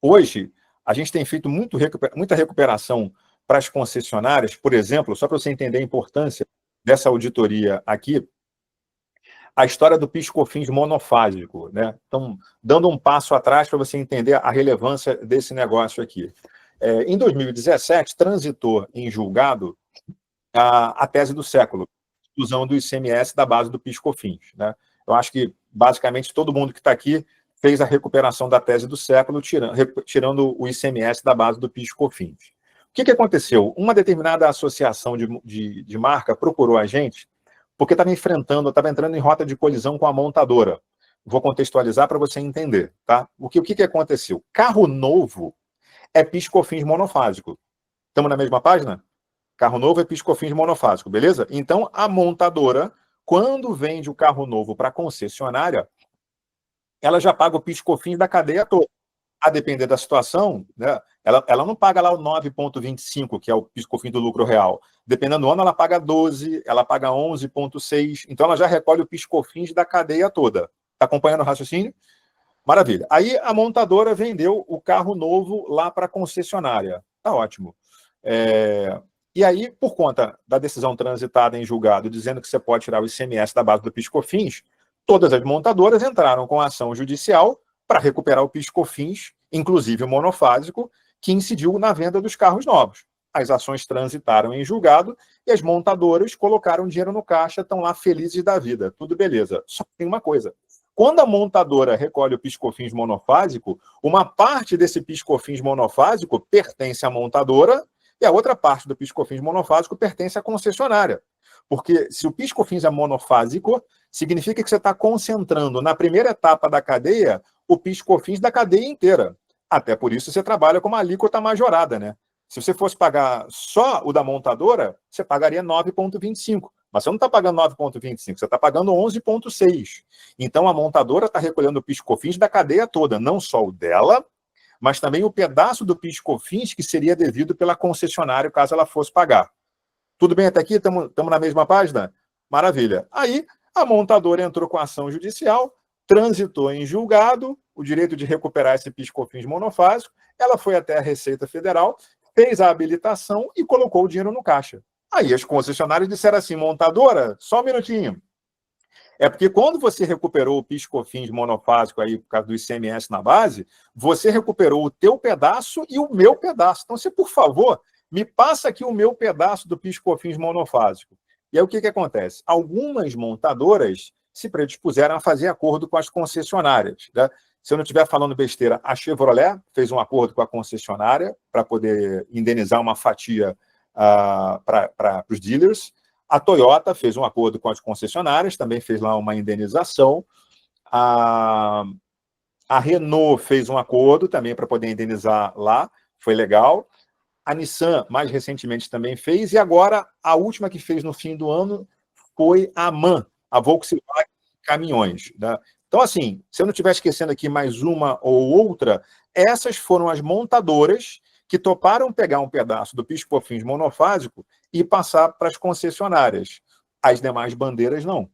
Hoje, a gente tem feito muita recuperação para as concessionárias, por exemplo, só para você entender a importância dessa auditoria aqui, a história do PIS/COFINS monofásico, né? Então, dando um passo atrás para você entender a relevância desse negócio aqui. Em 2017, transitou em julgado a tese do século, exclusão do ICMS da base do PIS/COFINS, né? Eu acho que, basicamente, todo mundo que está aqui fez a recuperação da tese do século, tirando o ICMS da base do PIS/COFINS. O que aconteceu? Uma determinada associação de marca procurou a gente porque estava entrando em rota de colisão com a montadora. Vou contextualizar para você entender, tá? O que aconteceu? Carro novo é PIS/COFINS monofásico. Estamos na mesma página? Carro novo é PIS/COFINS monofásico, beleza? Então, a montadora, quando vende o carro novo para a concessionária, ela já paga o PIS/COFINS da cadeia toda. A depender da situação, né, ela não paga lá o 9,25, que é o PIS/COFINS do lucro real. Dependendo do ano, ela paga 12, ela paga 11,6. Então, ela já recolhe o PIS/COFINS da cadeia toda. Está acompanhando o raciocínio? Maravilha. Aí, a montadora vendeu o carro novo lá para a concessionária. Tá ótimo. E aí, por conta da decisão transitada em julgado, dizendo que você pode tirar o ICMS da base do PIS/COFINS, todas as montadoras entraram com ação judicial para recuperar o PIS/COFINS, inclusive o monofásico, que incidiu na venda dos carros novos. As ações transitaram em julgado e as montadoras colocaram dinheiro no caixa, estão lá felizes da vida. Tudo beleza. Só que tem uma coisa. Quando a montadora recolhe o PIS/COFINS monofásico, uma parte desse PIS/COFINS monofásico pertence à montadora e a outra parte do PIS/COFINS monofásico pertence à concessionária. Porque se o PIS/COFINS é monofásico, significa que você está concentrando na primeira etapa da cadeia o PIS/COFINS da cadeia inteira. Até por isso você trabalha com uma alíquota majorada, né? Se você fosse pagar só o da montadora, você pagaria 9,25. Mas você não está pagando 9,25, você está pagando 11,6. Então a montadora está recolhendo o PIS/COFINS da cadeia toda, não só o dela, mas também o pedaço do PIS/COFINS que seria devido pela concessionária, caso ela fosse pagar. Tudo bem até aqui? Estamos na mesma página? Maravilha. Aí, a montadora entrou com a ação judicial, transitou em julgado, o direito de recuperar esse PIS/COFINS monofásico, ela foi até a Receita Federal, fez a habilitação e colocou o dinheiro no caixa. Aí as concessionárias disseram assim, montadora, só um minutinho. É porque quando você recuperou o PIS/COFINS monofásico aí, por causa do ICMS na base, você recuperou o teu pedaço e o meu pedaço. Então, você, por favor, me passa aqui o meu pedaço do PIS/COFINS monofásico. E aí o que acontece? Algumas montadoras se predispuseram a fazer acordo com as concessionárias, né? Se eu não estiver falando besteira, a Chevrolet fez um acordo com a concessionária para poder indenizar uma fatia para os dealers. A Toyota fez um acordo com as concessionárias, também fez lá uma indenização. A Renault fez um acordo também para poder indenizar lá, foi legal. A Nissan, mais recentemente, também fez. E agora, a última que fez no fim do ano foi a MAN, a Volkswagen Caminhões, né? Então, assim, se eu não estiver esquecendo aqui mais uma ou outra, essas foram as montadoras que toparam pegar um pedaço do PIS/COFINS monofásico e passar para as concessionárias. As demais bandeiras, não.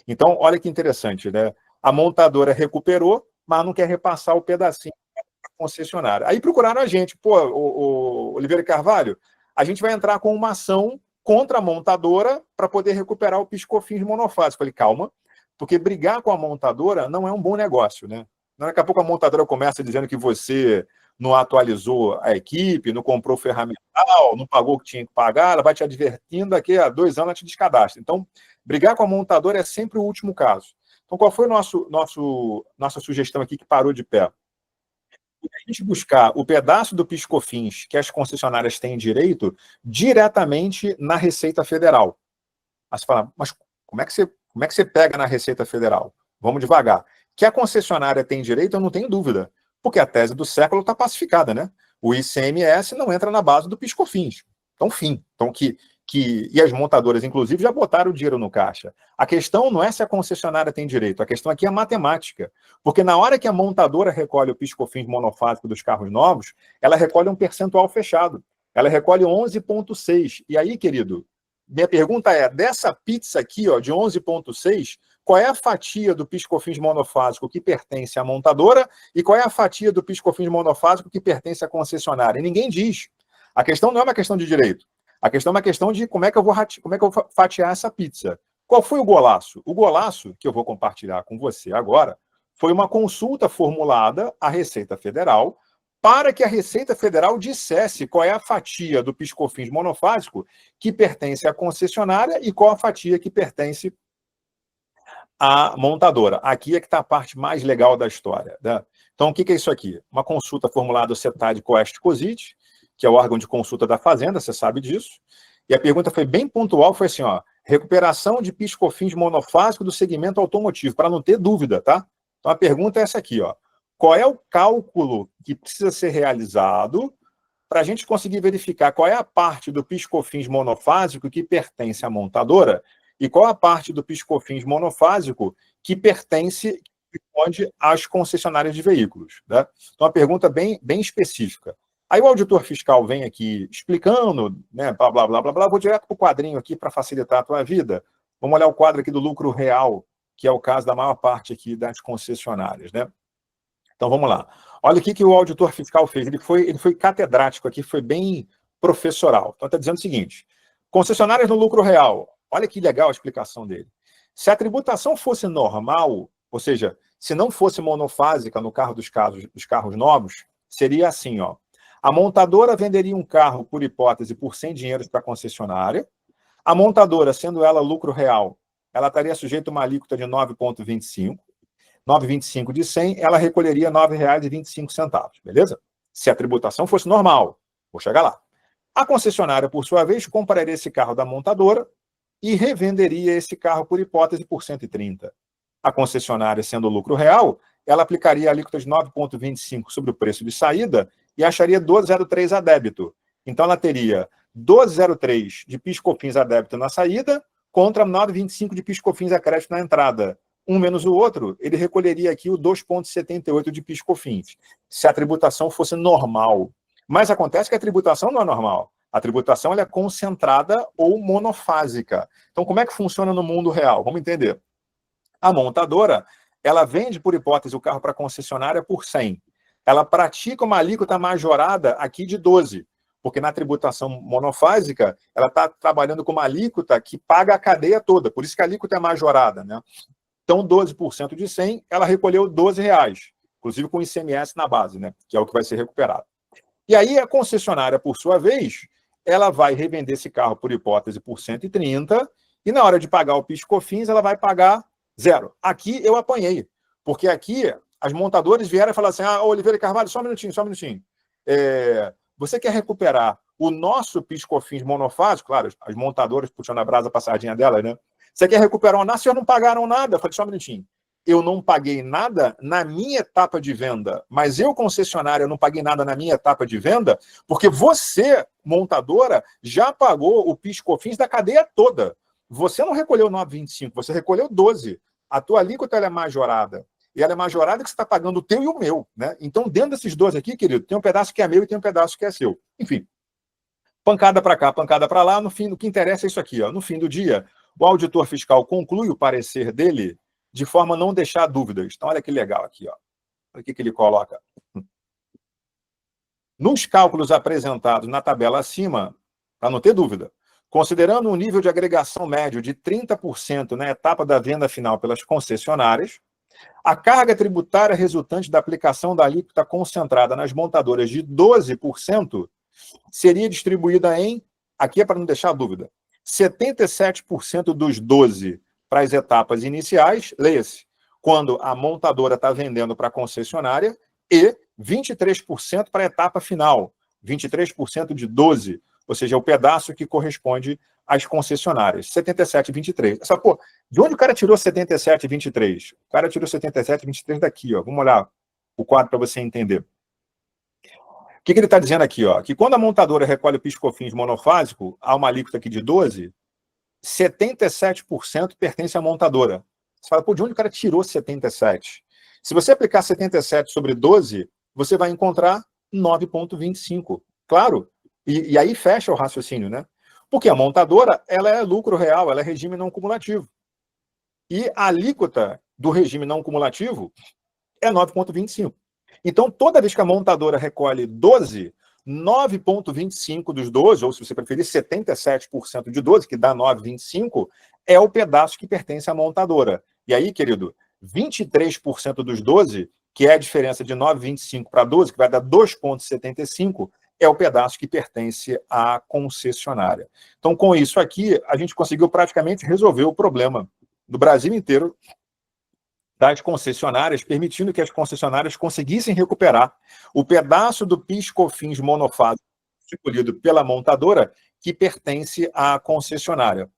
Então, olha que interessante, né? A montadora recuperou, mas não quer repassar o pedacinho para a concessionária. Aí procuraram a gente. Pô, o Oliveira Carvalho, a gente vai entrar com uma ação contra a montadora para poder recuperar o PIS/COFINS monofásico. Falei, calma, porque brigar com a montadora não é um bom negócio, né? Daqui a pouco a montadora começa dizendo que você não atualizou a equipe, não comprou ferramental, não pagou o que tinha que pagar, ela vai te advertindo, daqui a 2 anos ela te descadastra. Então, brigar com a montadora é sempre o último caso. Então, qual foi nossa sugestão aqui que parou de pé? A gente buscar o pedaço do PIS/COFINS que as concessionárias têm direito diretamente na Receita Federal. Aí você fala, mas como é que você pega na Receita Federal? Vamos devagar. Que a concessionária tem direito, eu não tenho dúvida, porque a tese do século está pacificada, né? O ICMS não entra na base do PIS/COFINS. Então, fim. Então, e as montadoras, inclusive, já botaram o dinheiro no caixa. A questão não é se a concessionária tem direito, a questão aqui é a matemática. Porque na hora que a montadora recolhe o PIS/COFINS monofásico dos carros novos, ela recolhe um percentual fechado. Ela recolhe 11,6. E aí, querido, minha pergunta é, dessa pizza aqui, ó, de 11,6, qual é a fatia do PIS/COFINS monofásico que pertence à montadora e qual é a fatia do PIS/COFINS monofásico que pertence à concessionária? E ninguém diz. A questão não é uma questão de direito. A questão é uma questão de como é que eu vou fatiar essa pizza. Qual foi o golaço? O golaço, que eu vou compartilhar com você agora, foi uma consulta formulada à Receita Federal para que a Receita Federal dissesse qual é a fatia do PIS/COFINS monofásico que pertence à concessionária e qual a fatia que pertence a montadora. Aqui é que está a parte mais legal da história, né? Então, o que é isso aqui? Uma consulta formulada ao CETAD Coest-Cosit, que é o órgão de consulta da Fazenda, você sabe disso. E a pergunta foi bem pontual, foi assim, ó, recuperação de PIS/COFINS monofásico do segmento automotivo, para não ter dúvida, tá? Então, a pergunta é essa aqui, ó. Qual é o cálculo que precisa ser realizado para a gente conseguir verificar qual é a parte do PIS/COFINS monofásico que pertence à montadora e qual a parte do PIS/COFINS monofásico que pertence às concessionárias de veículos, né? Então, uma pergunta bem específica. Aí o auditor fiscal vem aqui explicando, né, blá, blá, blá, blá, blá. Vou direto para o quadrinho aqui para facilitar a tua vida. Vamos olhar o quadro aqui do lucro real, que é o caso da maior parte aqui das concessionárias, né? Então, vamos lá. Olha o que o auditor fiscal fez. Ele foi catedrático aqui, foi bem professoral. Então, está dizendo o seguinte: concessionárias no lucro real. Olha que legal a explicação dele. Se a tributação fosse normal, ou seja, se não fosse monofásica no carro dos carros novos, seria assim, ó. A montadora venderia um carro, por hipótese, por 100 dinheiros para a concessionária. A montadora, sendo ela lucro real, ela estaria sujeita a uma alíquota de 9,25. 9,25 de 100, ela recolheria R$ 9,25, beleza? Se a tributação fosse normal. Vou chegar lá. A concessionária, por sua vez, compraria esse carro da montadora e revenderia esse carro, por hipótese, por 130. A concessionária, sendo lucro real, ela aplicaria a alíquota de 9,25 sobre o preço de saída e acharia 12,03 a débito. Então, ela teria 12,03 de PIS/COFINS a débito na saída contra 9,25 de PIS/COFINS a crédito na entrada. Um menos o outro, ele recolheria aqui o 2,78 de PIS/COFINS, se a tributação fosse normal. Mas acontece que a tributação não é normal. A tributação ela é concentrada ou monofásica. Então, como é que funciona no mundo real? Vamos entender. A montadora, ela vende, por hipótese, o carro para a concessionária por 100. Ela pratica uma alíquota majorada aqui de 12, porque na tributação monofásica, ela está trabalhando com uma alíquota que paga a cadeia toda, por isso que a alíquota é majorada, né? Então, 12% de 100, ela recolheu R$12, inclusive com ICMS na base, né? Que é o que vai ser recuperado. E aí, a concessionária, por sua vez, ela vai revender esse carro, por hipótese, por 130, e na hora de pagar o PIS/COFINS, ela vai pagar 0. Aqui eu apanhei, porque aqui as montadoras vieram e falaram assim: ah, Oliveira e Carvalho, só um minutinho. Você quer recuperar o nosso PIS/COFINS monofásico? Claro, as montadoras puxando a brasa para a sardinha dela, né? Você quer recuperar o nosso? Vocês não pagaram nada. Eu falei, só um minutinho. Eu não paguei nada na minha etapa de venda, mas eu, concessionária, não paguei nada na minha etapa de venda, porque você, montadora, já pagou o PIS/COFINS da cadeia toda. Você não recolheu 9,25, você recolheu 12. A tua alíquota ela é majorada. E ela é majorada que você está pagando o teu e o meu, né? Então, dentro desses 12 aqui, querido, tem um pedaço que é meu e tem um pedaço que é seu. Enfim, pancada para cá, pancada para lá. No fim, o que interessa é isso aqui, ó. No fim do dia, o auditor fiscal conclui o parecer dele de forma a não deixar dúvidas. Então, olha que legal aqui, ó. Olha o que ele coloca. Nos cálculos apresentados na tabela acima, para não ter dúvida, considerando um nível de agregação médio de 30% na etapa da venda final pelas concessionárias, a carga tributária resultante da aplicação da alíquota concentrada nas montadoras de 12% seria distribuída em, aqui é para não deixar dúvida, 77% dos 12% para as etapas iniciais, leia-se, quando a montadora está vendendo para a concessionária, e 23% para a etapa final, 23% de 12%, ou seja, o pedaço que corresponde às concessionárias, 77 e 23. Essa, pô, de onde o cara tirou 77 e 23? O cara tirou 77 e 23 daqui, ó. Vamos olhar o quadro para você entender. O que ele está dizendo aqui, ó? Que quando a montadora recolhe o PIS/COFINS monofásico, há uma alíquota aqui de 12%, 77% pertence à montadora. Você fala, pô, de onde o cara tirou 77%? Se você aplicar 77 sobre 12, você vai encontrar 9,25. Claro, e aí fecha o raciocínio, né? Porque a montadora, ela é lucro real, ela é regime não cumulativo. E a alíquota do regime não cumulativo é 9,25. Então, toda vez que a montadora recolhe 12, 9,25 dos 12, ou se você preferir, 77% de 12, que dá 9,25, é o pedaço que pertence à montadora. E aí, querido, 23% dos 12, que é a diferença de 9,25 para 12, que vai dar 2,75, é o pedaço que pertence à concessionária. Então, com isso aqui, a gente conseguiu praticamente resolver o problema do Brasil inteiro das concessionárias, permitindo que as concessionárias conseguissem recuperar o pedaço do PIS/COFINS monofásico escolhido pela montadora que pertence à concessionária.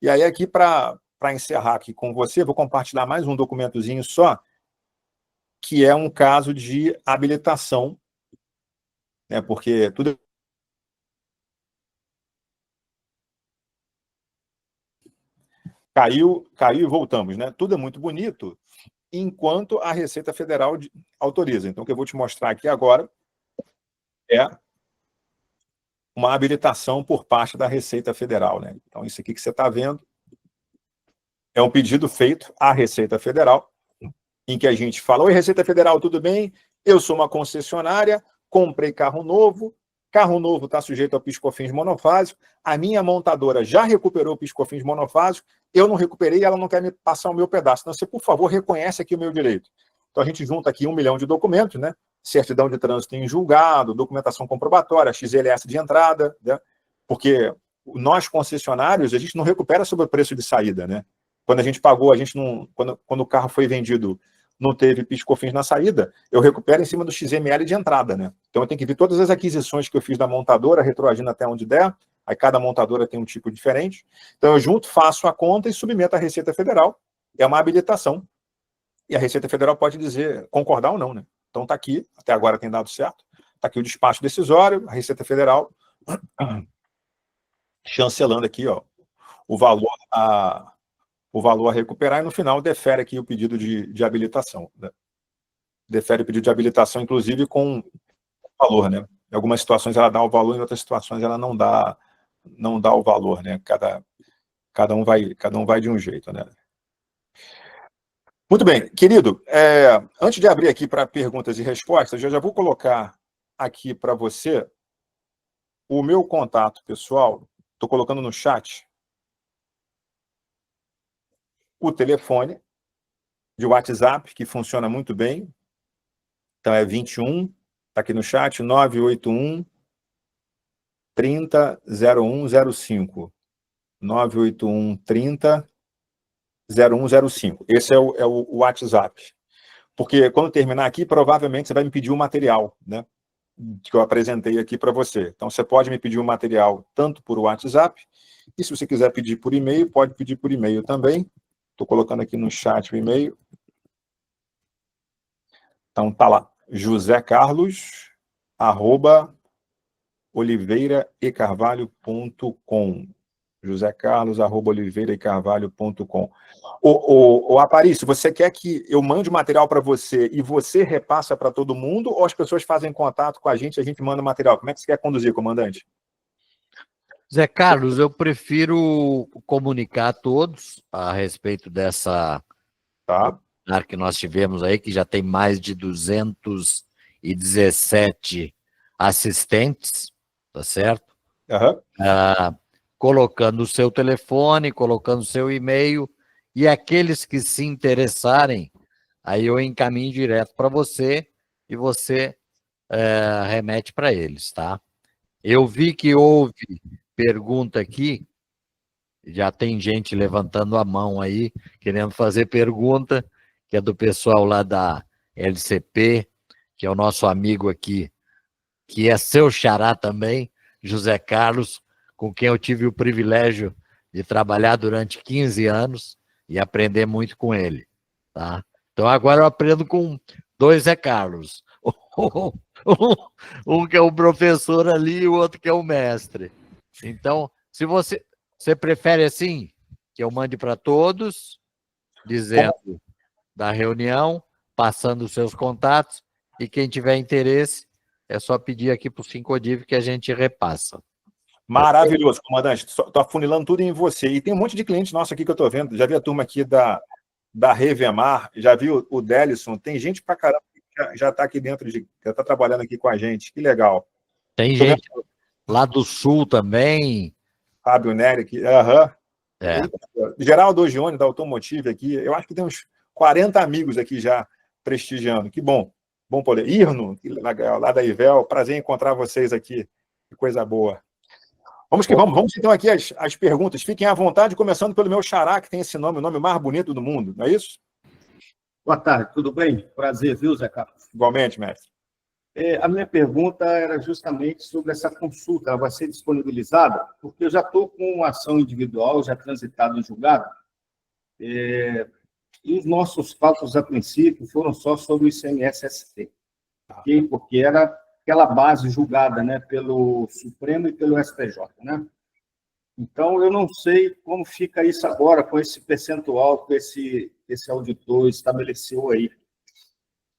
E aí, aqui, para encerrar aqui com você, vou compartilhar mais um documentozinho só, que é um caso de habilitação, né, porque tudo... Caiu e voltamos, né? Tudo é muito bonito, enquanto a Receita Federal autoriza. Então, o que eu vou te mostrar aqui agora é uma habilitação por parte da Receita Federal, né? Então, isso aqui que você está vendo é um pedido feito à Receita Federal, em que a gente fala: oi, Receita Federal, tudo bem? Eu sou uma concessionária, comprei carro novo está sujeito ao PIS/COFINS monofásico, a minha montadora já recuperou o PIS/COFINS monofásico, eu não recuperei e ela não quer me passar o meu pedaço. Então, você, por favor, reconhece aqui o meu direito. Então, a gente junta aqui 1 milhão de documentos, né? Certidão de trânsito em julgado, documentação comprobatória, XLS de entrada, né? Porque nós, concessionários, a gente não recupera sobre o preço de saída, né? Quando a gente pagou, a gente não... Quando o carro foi vendido, não teve PIS/COFINS na saída, eu recupero em cima do XML de entrada, né? Então, eu tenho que ver todas as aquisições que eu fiz da montadora, retroagindo até onde der, aí cada montadora tem um tipo diferente. Então, eu junto, faço a conta e submeto à Receita Federal. É uma habilitação. E a Receita Federal pode dizer, concordar ou não, né? Então, está aqui, até agora tem dado certo, está aqui o despacho decisório, a Receita Federal chancelando aqui, ó, o valor a recuperar, e no final defere aqui o pedido de habilitação, né? Defere o pedido de habilitação, inclusive com valor, né? Em algumas situações ela dá o valor, em outras situações ela não dá o valor, né? Cada um vai de um jeito, né? Muito bem, querido, antes de abrir aqui para perguntas e respostas, eu já vou colocar aqui para você o meu contato pessoal, estou colocando no chat o telefone de WhatsApp, que funciona muito bem. Então, é 21, está aqui no chat, 981 30 0105. 981 30 0105. Esse é o WhatsApp. Porque quando terminar aqui, provavelmente você vai me pedir o material, né, que eu apresentei aqui para você. Então, você pode me pedir o material tanto por WhatsApp, e se você quiser pedir por e-mail, pode pedir por e-mail também. Estou colocando aqui no chat o e-mail. Então, tá lá, josecarlos@oliveiraecarvalho.com. josecarlos@oliveiraecarvalho.com. O Aparício, você quer que eu mande o material para você e você repassa para todo mundo, ou as pessoas fazem contato com a gente manda o material? Como é que você quer conduzir, comandante? Zé Carlos, eu prefiro comunicar a todos a respeito dessa que nós tivemos aí, que já tem mais de 217 assistentes, tá certo? Uhum. Colocando o seu telefone, colocando o seu e-mail, e aqueles que se interessarem, aí eu encaminho direto para você e você remete para eles, tá? Eu vi que houve pergunta aqui, já tem gente levantando a mão aí, querendo fazer pergunta, que é do pessoal lá da LCP, que é o nosso amigo aqui, que é seu xará também, José Carlos, com quem eu tive o privilégio de trabalhar durante 15 anos e aprender muito com ele, tá? Então agora eu aprendo com 2 Zé Carlos. Um que é o professor ali e o outro que é o mestre. Então, se você prefere assim, que eu mande para todos, dizendo da reunião, passando os seus contatos, e quem tiver interesse, é só pedir aqui para o Sincodiv que a gente repassa. Maravilhoso, comandante. Estou afunilando tudo em você. E tem um monte de clientes nossos aqui que eu estou vendo. Já vi a turma aqui da Revemar, já vi o Delison. Tem gente pra caramba que já está aqui dentro, já está trabalhando aqui com a gente. Que legal. Tem gente lá do Sul também. Fábio Nery aqui. Uhum. Geraldo Ogione, da Automotive aqui. Eu acho que tem uns 40 amigos aqui já prestigiando. Que bom. Bom poder. Irno, lá da Ivel. Prazer em encontrar vocês aqui. Que coisa boa. Vamos que vamos. Vamos então aqui as perguntas. Fiquem à vontade, começando pelo meu xará, que tem esse nome, o nome mais bonito do mundo. Não é isso? Boa tarde, tudo bem? Prazer, viu, Zé Carlos? Igualmente, mestre. A minha pergunta era justamente sobre essa consulta. Ela vai ser disponibilizada? Porque eu já estou com uma ação individual, já transitado em julgado, e os nossos cálculos, a princípio, foram só sobre o ICMS-ST, okay? Porque era aquela base julgada, né, pelo Supremo e pelo STJ, né? Então, eu não sei como fica isso agora com esse percentual que esse auditor estabeleceu aí.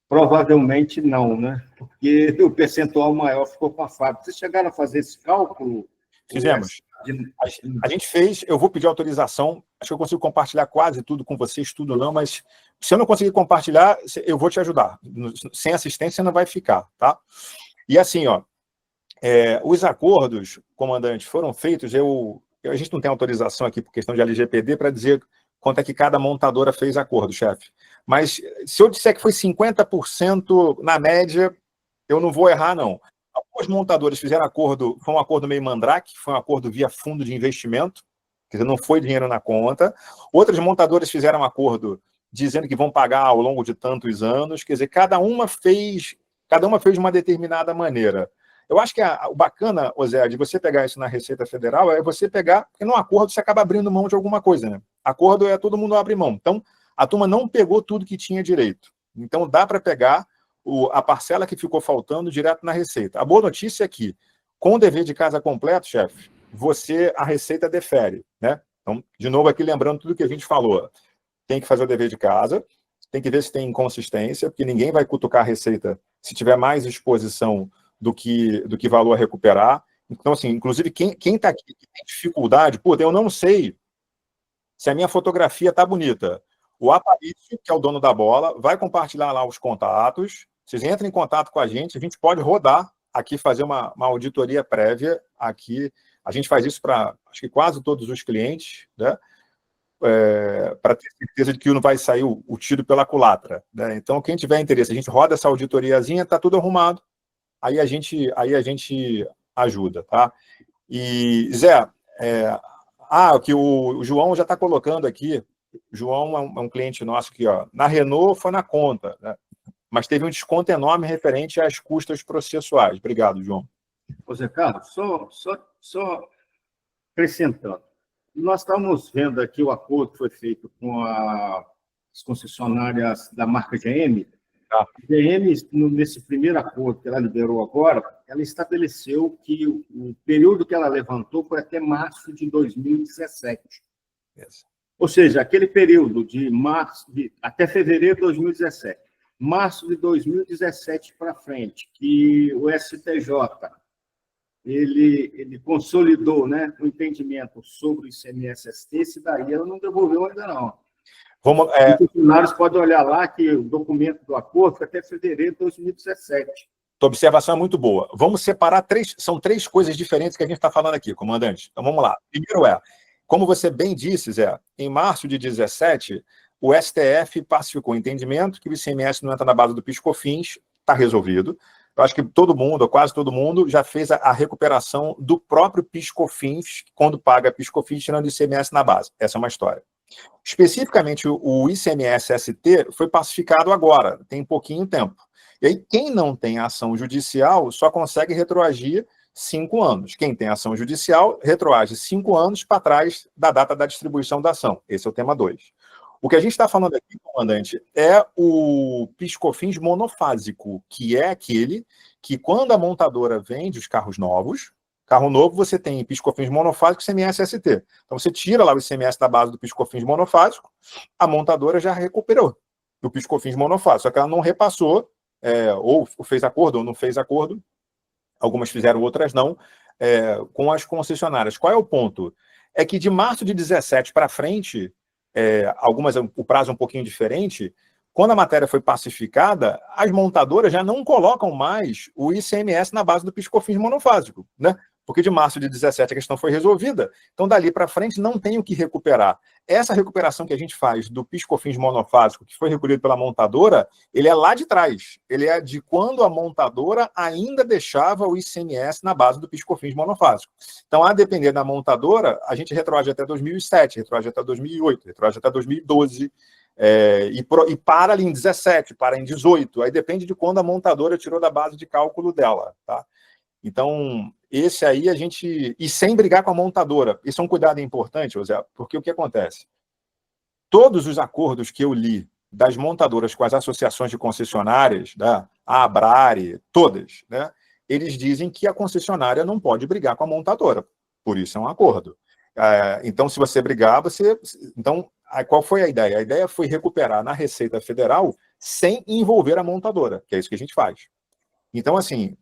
Provavelmente não, né? Porque o percentual maior ficou com a fábrica. Vocês chegaram a fazer esse cálculo? Fizemos. A gente fez, eu vou pedir autorização, acho que eu consigo compartilhar quase tudo com vocês, tudo não, mas se eu não conseguir compartilhar, eu vou te ajudar. Sem assistência não vai ficar, tá? E assim, ó, os acordos, comandante, foram feitos, a gente não tem autorização aqui por questão de LGPD para dizer quanto é que cada montadora fez acordo, chefe. Mas se eu disser que foi 50% na média, eu não vou errar, não. Alguns montadores fizeram acordo, foi um acordo meio mandrake, foi um acordo via fundo de investimento, quer dizer, não foi dinheiro na conta. Outros montadores fizeram acordo dizendo que vão pagar ao longo de tantos anos, quer dizer, cada uma fez de uma determinada maneira. Eu acho que o bacana, Zé, de você pegar isso na Receita Federal é você pegar, porque no acordo você acaba abrindo mão de alguma coisa, né? Acordo é todo mundo abre mão. Então, a turma não pegou tudo que tinha direito. Então, dá para pegar a parcela que ficou faltando direto na Receita. A boa notícia é que, com o dever de casa completo, chefe, a Receita defere, né? Então, de novo aqui, lembrando tudo que a gente falou. Tem que fazer o dever de casa, tem que ver se tem inconsistência, porque ninguém vai cutucar a Receita se tiver mais exposição do que valor a recuperar. Então, assim, inclusive, quem está aqui que tem dificuldade, eu não sei se a minha fotografia está bonita. O Aparício, que é o dono da bola, vai compartilhar lá os contatos. Vocês entram em contato com a gente pode rodar aqui, fazer uma auditoria prévia aqui. A gente faz isso para, acho que quase todos os clientes, né? Para ter certeza de que não vai sair o tiro pela culatra, né? Então, quem tiver interesse, a gente roda essa auditoriazinha, está tudo arrumado. Aí a gente ajuda, tá? E, Zé, o que o João já está colocando aqui, o João é um cliente nosso aqui, ó, na Renault foi na conta, né? Mas teve um desconto enorme referente às custas processuais. Obrigado, João. Zé Carlos, só acrescentando. Nós estamos vendo aqui o acordo que foi feito com as concessionárias da marca GM. A GM, nesse primeiro acordo que ela liberou agora, ela estabeleceu que o período que ela levantou foi até março de 2017. Yes. Ou seja, aquele período de março até fevereiro de 2017. Março de 2017 para frente, que o STJ ele consolidou, né, o entendimento sobre o ICMS-ST, esse daí ela não devolveu ainda não. Os funcionários podem olhar lá que o documento do acordo foi até fevereiro de 2017. Tua observação é muito boa. Vamos separar são três coisas diferentes que a gente está falando aqui, comandante. Então, vamos lá. Primeiro como você bem disse, Zé, em março de 2017, o STF pacificou o entendimento que o ICMS não entra na base do PIS/COFINS, está resolvido. Eu acho que todo mundo, ou quase todo mundo, já fez a recuperação do próprio PIS/COFINS, quando paga PIS/COFINS, tirando o ICMS na base. Essa é uma história. Especificamente, o ICMS-ST foi pacificado agora, tem pouquinho tempo. E aí, quem não tem ação judicial só consegue retroagir 5 anos. Quem tem ação judicial, retroage 5 anos para trás da data da distribuição da ação. Esse é o tema 2. O que a gente está falando aqui, comandante, é o PIS/COFINS monofásico, que é aquele que, quando a montadora vende os carros novos, carro novo, você tem PIS/COFINS monofásico e ICMS-ST. Então, você tira lá o ICMS da base do PIS/COFINS monofásico, a montadora já recuperou o PIS/COFINS monofásico, só que ela não repassou, ou fez acordo ou não fez acordo, algumas fizeram, outras não, com as concessionárias. Qual é o ponto? É que de março de 2017 para frente, algumas o prazo é um pouquinho diferente, quando a matéria foi pacificada, as montadoras já não colocam mais o ICMS na base do PIS/COFINS monofásico, né? Porque de março de 2017 a questão foi resolvida, então dali para frente não tem o que recuperar. Essa recuperação que a gente faz do PIS/COFINS monofásico, que foi recolhido pela montadora, ele é lá de trás. Ele é de quando a montadora ainda deixava o ICMS na base do PIS/COFINS monofásico. Então, a depender da montadora, a gente retroage até 2007, retroage até 2008, retroage até 2012. E para ali em 17, para em 18, aí depende de quando a montadora tirou da base de cálculo dela, tá? Então, esse aí a gente... E sem brigar com a montadora. Isso é um cuidado importante, José, porque o que acontece? Todos os acordos que eu li das montadoras com as associações de concessionárias, né, a Abrare, todas, né, eles dizem que a concessionária não pode brigar com a montadora. Por isso é um acordo. Então, se você brigar, você... Então, qual foi a ideia? A ideia foi recuperar na Receita Federal sem envolver a montadora, que é isso que a gente faz. Então, assim,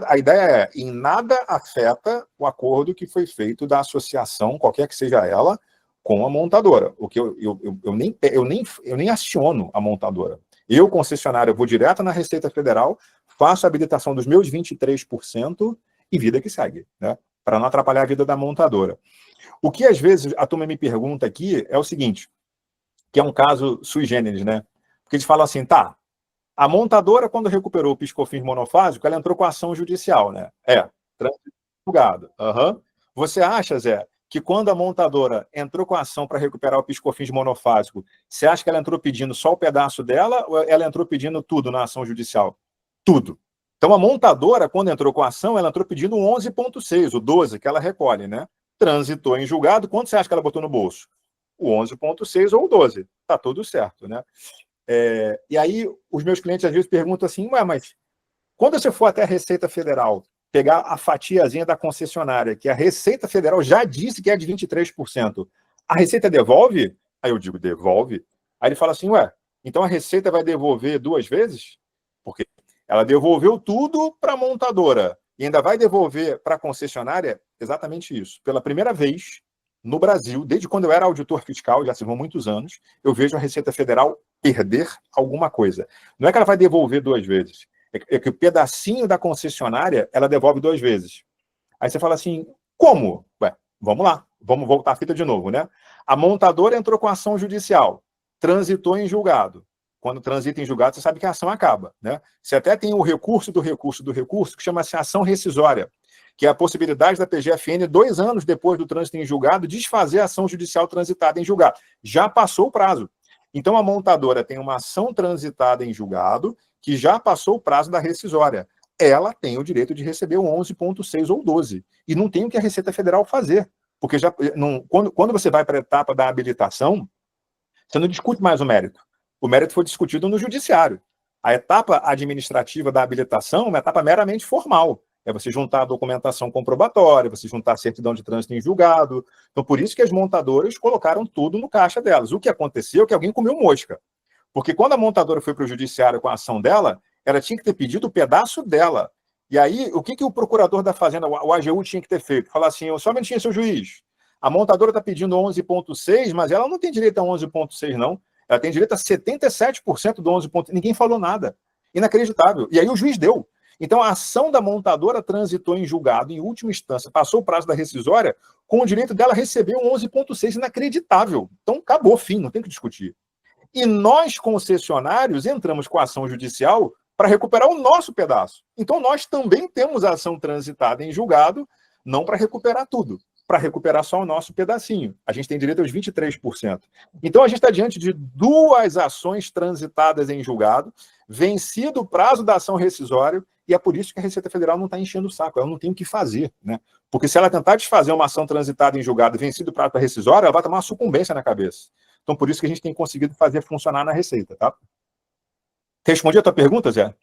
a ideia em nada afeta o acordo que foi feito da associação, qualquer que seja ela, com a montadora. O que eu nem aciono a montadora. Eu, concessionário, vou direto na Receita Federal, faço a habilitação dos meus 23% e vida que segue, né? Para não atrapalhar a vida da montadora. O que, às vezes, a turma me pergunta aqui é o seguinte, que é um caso sui generis, né? Porque eles falam assim, tá, a montadora, quando recuperou o PIS/COFINS monofásico, ela entrou com a ação judicial, né? Trânsito julgado. Uhum. Você acha, Zé, que quando a montadora entrou com a ação para recuperar o PIS/COFINS monofásico, você acha que ela entrou pedindo só o pedaço dela ou ela entrou pedindo tudo na ação judicial? Tudo. Então, a montadora, quando entrou com a ação, ela entrou pedindo o 11,6, o 12, que ela recolhe, né? Transitou em julgado, quanto você acha que ela botou no bolso? O 11,6 ou o 12. Tá tudo certo, né? E aí, os meus clientes às vezes perguntam assim, mas quando você for até a Receita Federal, pegar a fatiazinha da concessionária, que a Receita Federal já disse que é de 23%, a Receita devolve? Aí eu digo, devolve. Aí ele fala assim, então a Receita vai devolver 2 vezes? Porque ela devolveu tudo para a montadora e ainda vai devolver para a concessionária exatamente isso. Pela primeira vez no Brasil, desde quando eu era auditor fiscal, já se vão muitos anos, eu vejo a Receita Federal perder alguma coisa. Não é que ela vai devolver 2 vezes, é que o pedacinho da concessionária ela devolve 2 vezes. Aí você fala assim, como? Vamos lá, vamos voltar a fita de novo, né? A montadora entrou com ação judicial, transitou em julgado. Quando transita em julgado, você sabe que a ação acaba, né? Você até tem o recurso do recurso do recurso, que chama-se ação rescisória, que é a possibilidade da PGFN, 2 anos depois do trânsito em julgado, desfazer a ação judicial transitada em julgado. Já passou o prazo. Então, a montadora tem uma ação transitada em julgado, que já passou o prazo da rescisória. Ela tem o direito de receber o 11,6 ou 12. E não tem o que a Receita Federal fazer. Porque quando você vai para a etapa da habilitação, você não discute mais o mérito. O mérito foi discutido no judiciário. A etapa administrativa da habilitação é uma etapa meramente formal. É você juntar a documentação comprobatória, você juntar a certidão de trânsito em julgado. Então, por isso que as montadoras colocaram tudo no caixa delas. O que aconteceu é que alguém comeu mosca. Porque quando a montadora foi para o judiciário com a ação dela, ela tinha que ter pedido o pedaço dela. E aí, o que o procurador da Fazenda, o AGU, tinha que ter feito? Falar assim, só um minutinho, seu juiz. A montadora está pedindo 11,6, mas ela não tem direito a 11,6, não. Ela tem direito a 77% do 11,6. Ninguém falou nada. Inacreditável. E aí o juiz deu. Então, a ação da montadora transitou em julgado, em última instância, passou o prazo da rescisória, com o direito dela receber um 11,6, inacreditável. Então, acabou, fim, não tem que discutir. E nós, concessionários, entramos com a ação judicial para recuperar o nosso pedaço. Então, nós também temos a ação transitada em julgado, não para recuperar tudo, para recuperar só o nosso pedacinho. A gente tem direito aos 23%. Então, a gente está diante de 2 ações transitadas em julgado, vencido o prazo da ação rescisória, e é por isso que a Receita Federal não está enchendo o saco, ela não tem o que fazer, né? Porque se ela tentar desfazer uma ação transitada em julgado vencido o prazo da rescisória, ela vai tomar uma sucumbência na cabeça. Então, por isso que a gente tem conseguido fazer funcionar na Receita, tá? Respondi a tua pergunta, Zé?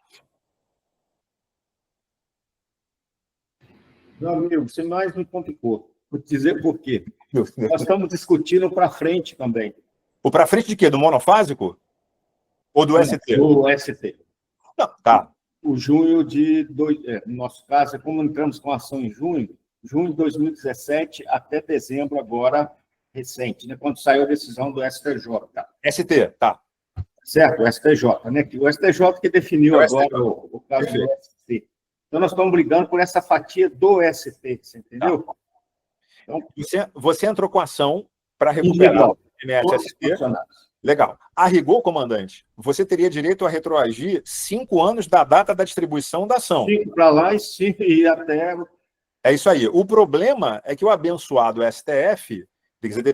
Meu amigo, você mais me complicou. Vou te dizer por quê. Nós estamos discutindo para frente também. O para frente de quê? Do monofásico? Ou do ST? Do ST. Não, tá. O junho no nosso caso, como entramos com a ação em junho de 2017 até dezembro agora, recente, né, quando saiu a decisão do STJ. ST, tá. Certo, o STJ, né? O STJ que definiu agora o caso do ST. Então, nós estamos brigando por essa fatia do ST, você entendeu? Tá. Então, você entrou com ação para recuperar o MSST. Legal. A rigor, comandante, você teria direito a retroagir 5 anos da data da distribuição da ação. 5 para lá e 5 e até... É isso aí. O problema é que o abençoado STF,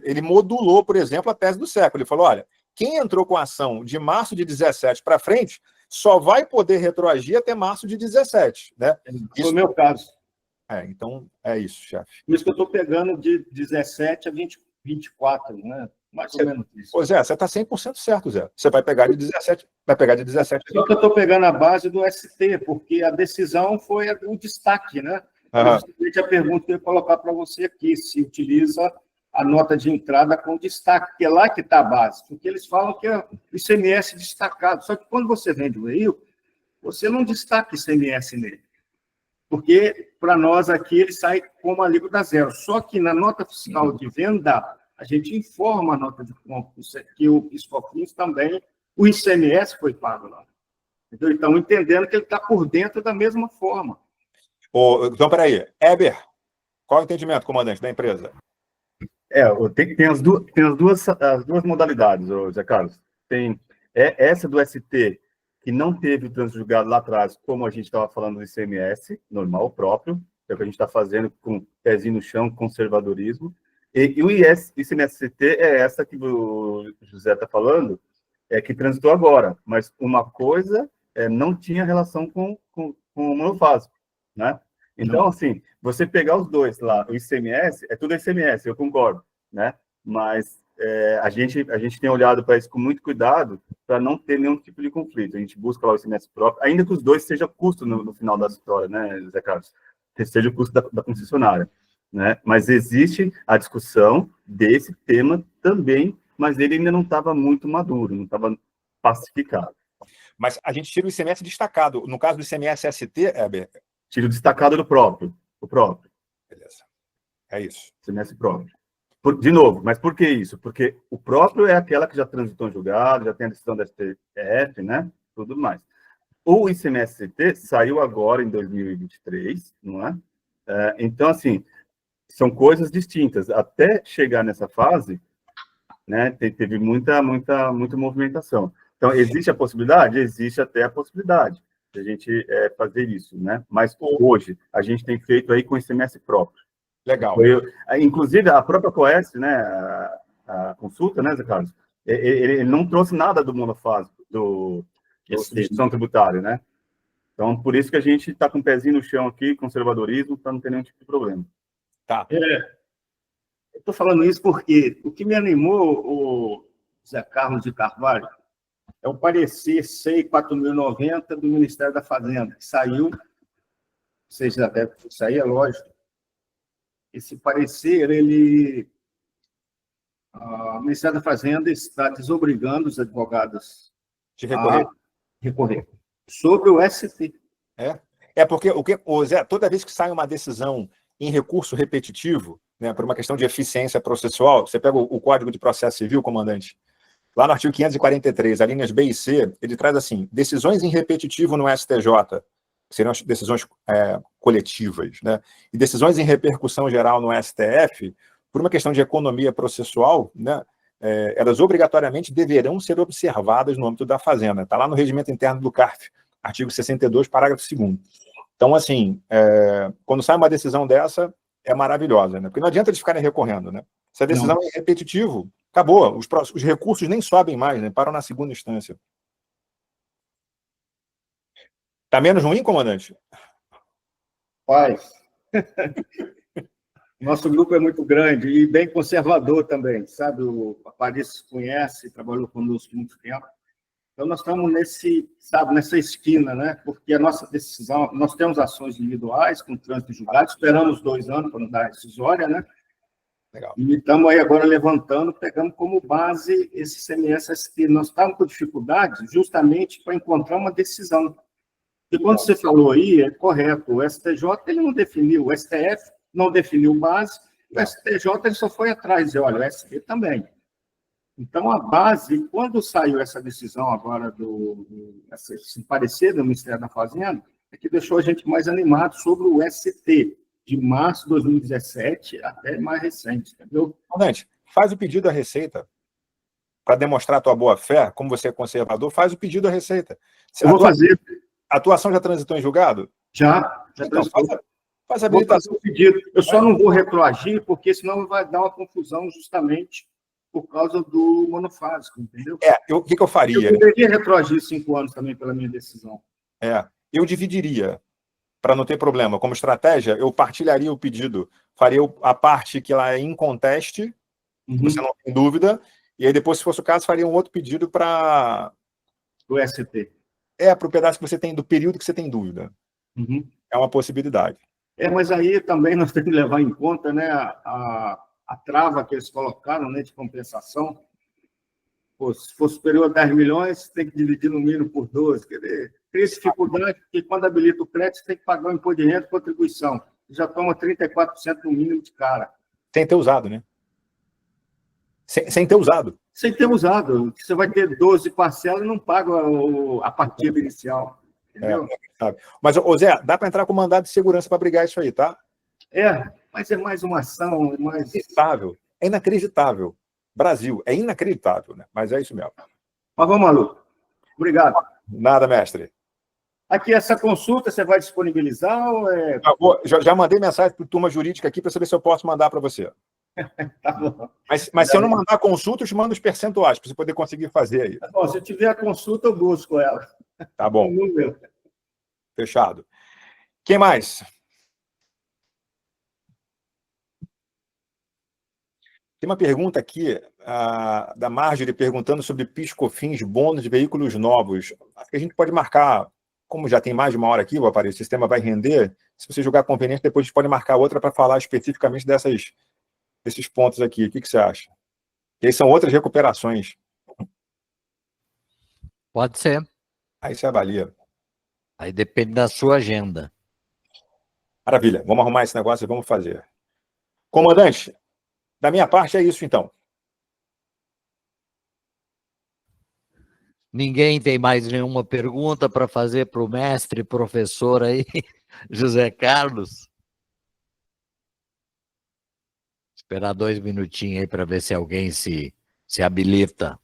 ele modulou, por exemplo, a tese do século. Ele falou, olha, quem entrou com a ação de março de 17 para frente só vai poder retroagir até março de 17. Né? Foi o meu caso. Então, é isso, chefe. Por isso que eu estou pegando de 17 a 24, né? Mais ou menos isso. Ô, Zé, você está 100% certo, Zé. Você vai pegar de 17. Vai pegar de 17. Só que eu estou pegando a base do ST, porque a decisão foi o destaque, né? Justamente a pergunta que eu ia colocar para você aqui, se utiliza a nota de entrada com destaque, que é lá que está a base, porque eles falam que é o ICMS destacado, só que quando você vende o veículo, você não destaca ICMS nele, porque para nós aqui ele sai como alíquota zero, só que na nota fiscal de venda, a gente informa a nota de compra, que o PIS/COFINS também, o ICMS foi pago lá. Então, entendendo que ele está por dentro da mesma forma. Então, peraí. Heber, qual é o entendimento, comandante, da empresa? Tem as duas modalidades, Zé Carlos. Tem essa do ST, que não teve o trânsito julgado lá atrás, como a gente estava falando do ICMS, normal, próprio, que é o que a gente está fazendo com pezinho no chão, conservadorismo. E o ICMS-ST é essa que o José está falando, que transitou agora, mas uma coisa não tinha relação com o monofásico, né? Então, assim, você pegar os dois lá, o ICMS, é tudo ICMS, eu concordo, né? Mas a gente tem olhado para isso com muito cuidado para não ter nenhum tipo de conflito. A gente busca lá o ICMS próprio, ainda que os dois sejam custo no final da história, né, Zé Carlos? Que seja o custo da concessionária, né? Mas existe a discussão desse tema também, mas ele ainda não estava muito maduro, não estava pacificado. Mas a gente tira o ICMS destacado. No caso do ICMS-ST, Heber... Tira o destacado do próprio. O próprio. Beleza. É isso. ICMS próprio. De novo, mas por que isso? Porque o próprio é aquela que já transitou em julgado, já tem a decisão da STF, né? Tudo mais. O ICMS-ST saiu agora em 2023, não é? Então, assim, são coisas distintas. Até chegar nessa fase, né, teve muita movimentação. Então, existe a possibilidade? Existe até a possibilidade de a gente fazer isso, né? Mas hoje, a gente tem feito aí com ICMS próprio. Legal. Inclusive, a própria COES, né, a consulta, né, Zé Carlos, ele não trouxe nada do monofásico, do instituição tributária, né? Então, por isso que a gente está com o pezinho no chão aqui, conservadorismo, para não ter nenhum tipo de problema. Tá. Eu estou falando isso porque o que me animou, o Zé Carlos de Carvalho, é o parecer SEI 4.090 do Ministério da Fazenda, que saiu, vocês já devem sair, é lógico. Esse parecer, o Ministério da Fazenda está desobrigando os advogados de recorrer. A recorrer sobre o ST. Porque, Zé, toda vez que sai uma decisão em recurso repetitivo, né, por uma questão de eficiência processual, você pega o Código de Processo Civil, comandante, lá no artigo 543, as linhas B e C, ele traz assim, decisões em repetitivo no STJ, que seriam as decisões coletivas, né, e decisões em repercussão geral no STF, por uma questão de economia processual, né, elas obrigatoriamente deverão ser observadas no âmbito da Fazenda. Está lá no Regimento Interno do CARF, artigo 62, parágrafo 2º. Então, assim, quando sai uma decisão dessa, é maravilhosa, né? Porque não adianta eles ficarem recorrendo, né? Se a decisão é repetitivo, acabou. Os recursos nem sobem mais, né? Param na segunda instância. Tá menos ruim, comandante? Paz. Nosso grupo é muito grande e bem conservador também, sabe? O Aparício conhece, trabalhou conosco muito tempo. Então, nós estamos nessa esquina, né? Porque a nossa decisão, nós temos ações individuais com trânsito julgado, esperamos 2 anos para não dar decisória, né? Legal. E estamos aí agora levantando, pegando como base esse CMS-ST. Nós estamos com dificuldade justamente para encontrar uma decisão. E quando você falou aí, é correto, o STJ ele não definiu, o STF não definiu base, o STJ ele só foi atrás, dizer, olha, o ST também. Então, a base, quando saiu essa decisão agora, esse parecer do Ministério da Fazenda, é que deixou a gente mais animado sobre o ST, de março de 2017 até mais recente, entendeu? Comandante, faz o pedido à Receita para demonstrar a tua boa-fé, como você é conservador, faz o pedido à Receita. Eu vou fazer. A atuação já transitou em julgado? Já então, faz a habilitação. Vou fazer o pedido. Eu só não vou retroagir, porque senão vai dar uma confusão justamente por causa do monofásico, entendeu? O que eu faria? Eu poderia retroagir 5 anos também pela minha decisão. Eu dividiria, para não ter problema. Como estratégia, eu partilharia o pedido, faria a parte que ela é em conteste, você não tem dúvida, e aí depois, se fosse o caso, faria um outro pedido para... Do ST. Para o pedaço que você tem, do período que você tem dúvida. É uma possibilidade. Mas aí também nós temos que levar em conta, né, a trava que eles colocaram, né, de compensação. Pô, se for superior a 10 milhões, tem que dividir no mínimo por 12. Quer dizer, tem dificuldade, porque quando habilita o crédito, você tem que pagar o imposto de renda e contribuição. Já toma 34% no mínimo de cara. Sem ter usado, né? Sem ter usado. Sem ter usado. Você vai ter 12 parcelas e não paga a partida inicial. Entendeu? Mas, Zé, dá para entrar com mandado de segurança para brigar isso aí, tá? Mas é mais uma ação. Inacreditável. É inacreditável. Brasil, é inacreditável, né? Mas é isso mesmo. Mas vamos, Malu. Obrigado. Nada, mestre. Aqui, essa consulta você vai disponibilizar ou já mandei mensagem para a turma jurídica aqui para saber se eu posso mandar para você. Tá bom. Mas se eu não mandar a consulta, eu te mando os percentuais para você poder conseguir fazer aí. Tá bom, se eu tiver a consulta, eu busco ela. Tá bom. Fechado. Quem mais? Tem uma pergunta aqui da Marjorie perguntando sobre PIS/COFINS, bônus de veículos novos. Acho que a gente pode marcar, como já tem mais de uma hora aqui, o aparelho, o sistema vai render. Se você julgar conveniente, depois a gente pode marcar outra para falar especificamente desses pontos aqui. O que você acha? E aí são outras recuperações. Pode ser. Aí você avalia. Aí depende da sua agenda. Maravilha. Vamos arrumar esse negócio e vamos fazer. Comandante, da minha parte é isso, então. Ninguém tem mais nenhuma pergunta para fazer para o mestre, professor aí, José Carlos? Esperar 2 minutinhos aí para ver se alguém se habilita.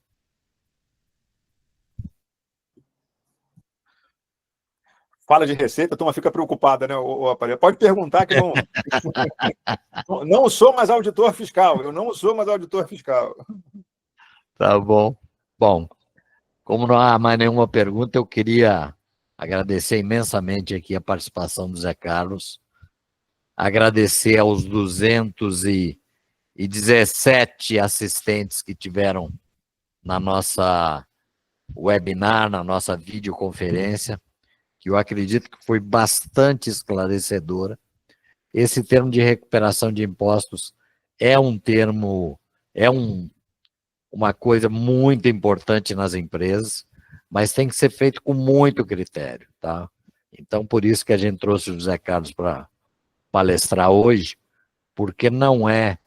Fala de receita, a turma fica preocupada, né? O aparelho. Pode perguntar que não. Não sou mais auditor fiscal. Eu não sou mais auditor fiscal. Tá bom. Bom, como não há mais nenhuma pergunta, eu queria agradecer imensamente aqui a participação do Zé Carlos, agradecer aos 217 assistentes que tiveram na nossa webinar, na nossa videoconferência, que eu acredito que foi bastante esclarecedora. Esse termo de recuperação de impostos é um termo, uma coisa muito importante nas empresas, mas tem que ser feito com muito critério, tá? Então, por isso que a gente trouxe o José Carlos para palestrar hoje, porque não é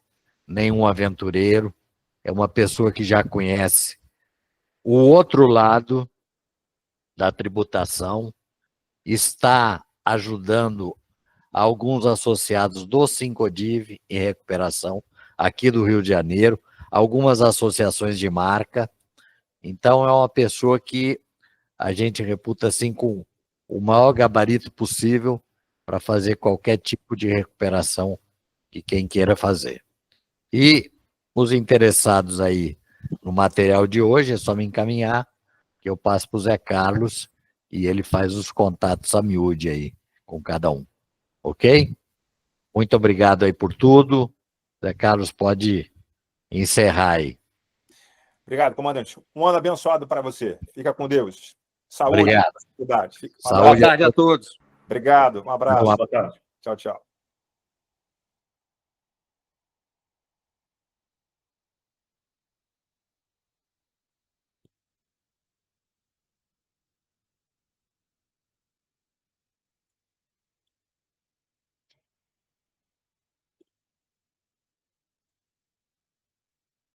nenhum aventureiro, é uma pessoa que já conhece o outro lado da tributação, está ajudando alguns associados do Sincodiv em recuperação, aqui do Rio de Janeiro, algumas associações de marca. Então, é uma pessoa que a gente reputa assim com o maior gabarito possível para fazer qualquer tipo de recuperação que quem queira fazer. E os interessados aí no material de hoje, é só me encaminhar, que eu passo para o Zé Carlos e ele faz os contatos a miúde aí com cada um. Ok? Muito obrigado aí por tudo. Zé Carlos pode encerrar aí. Obrigado, comandante. Um ano abençoado para você. Fica com Deus. Saúde. Obrigado. Saúde. Boa tarde a todos. Obrigado. Um abraço. Boa tarde. Tchau, tchau.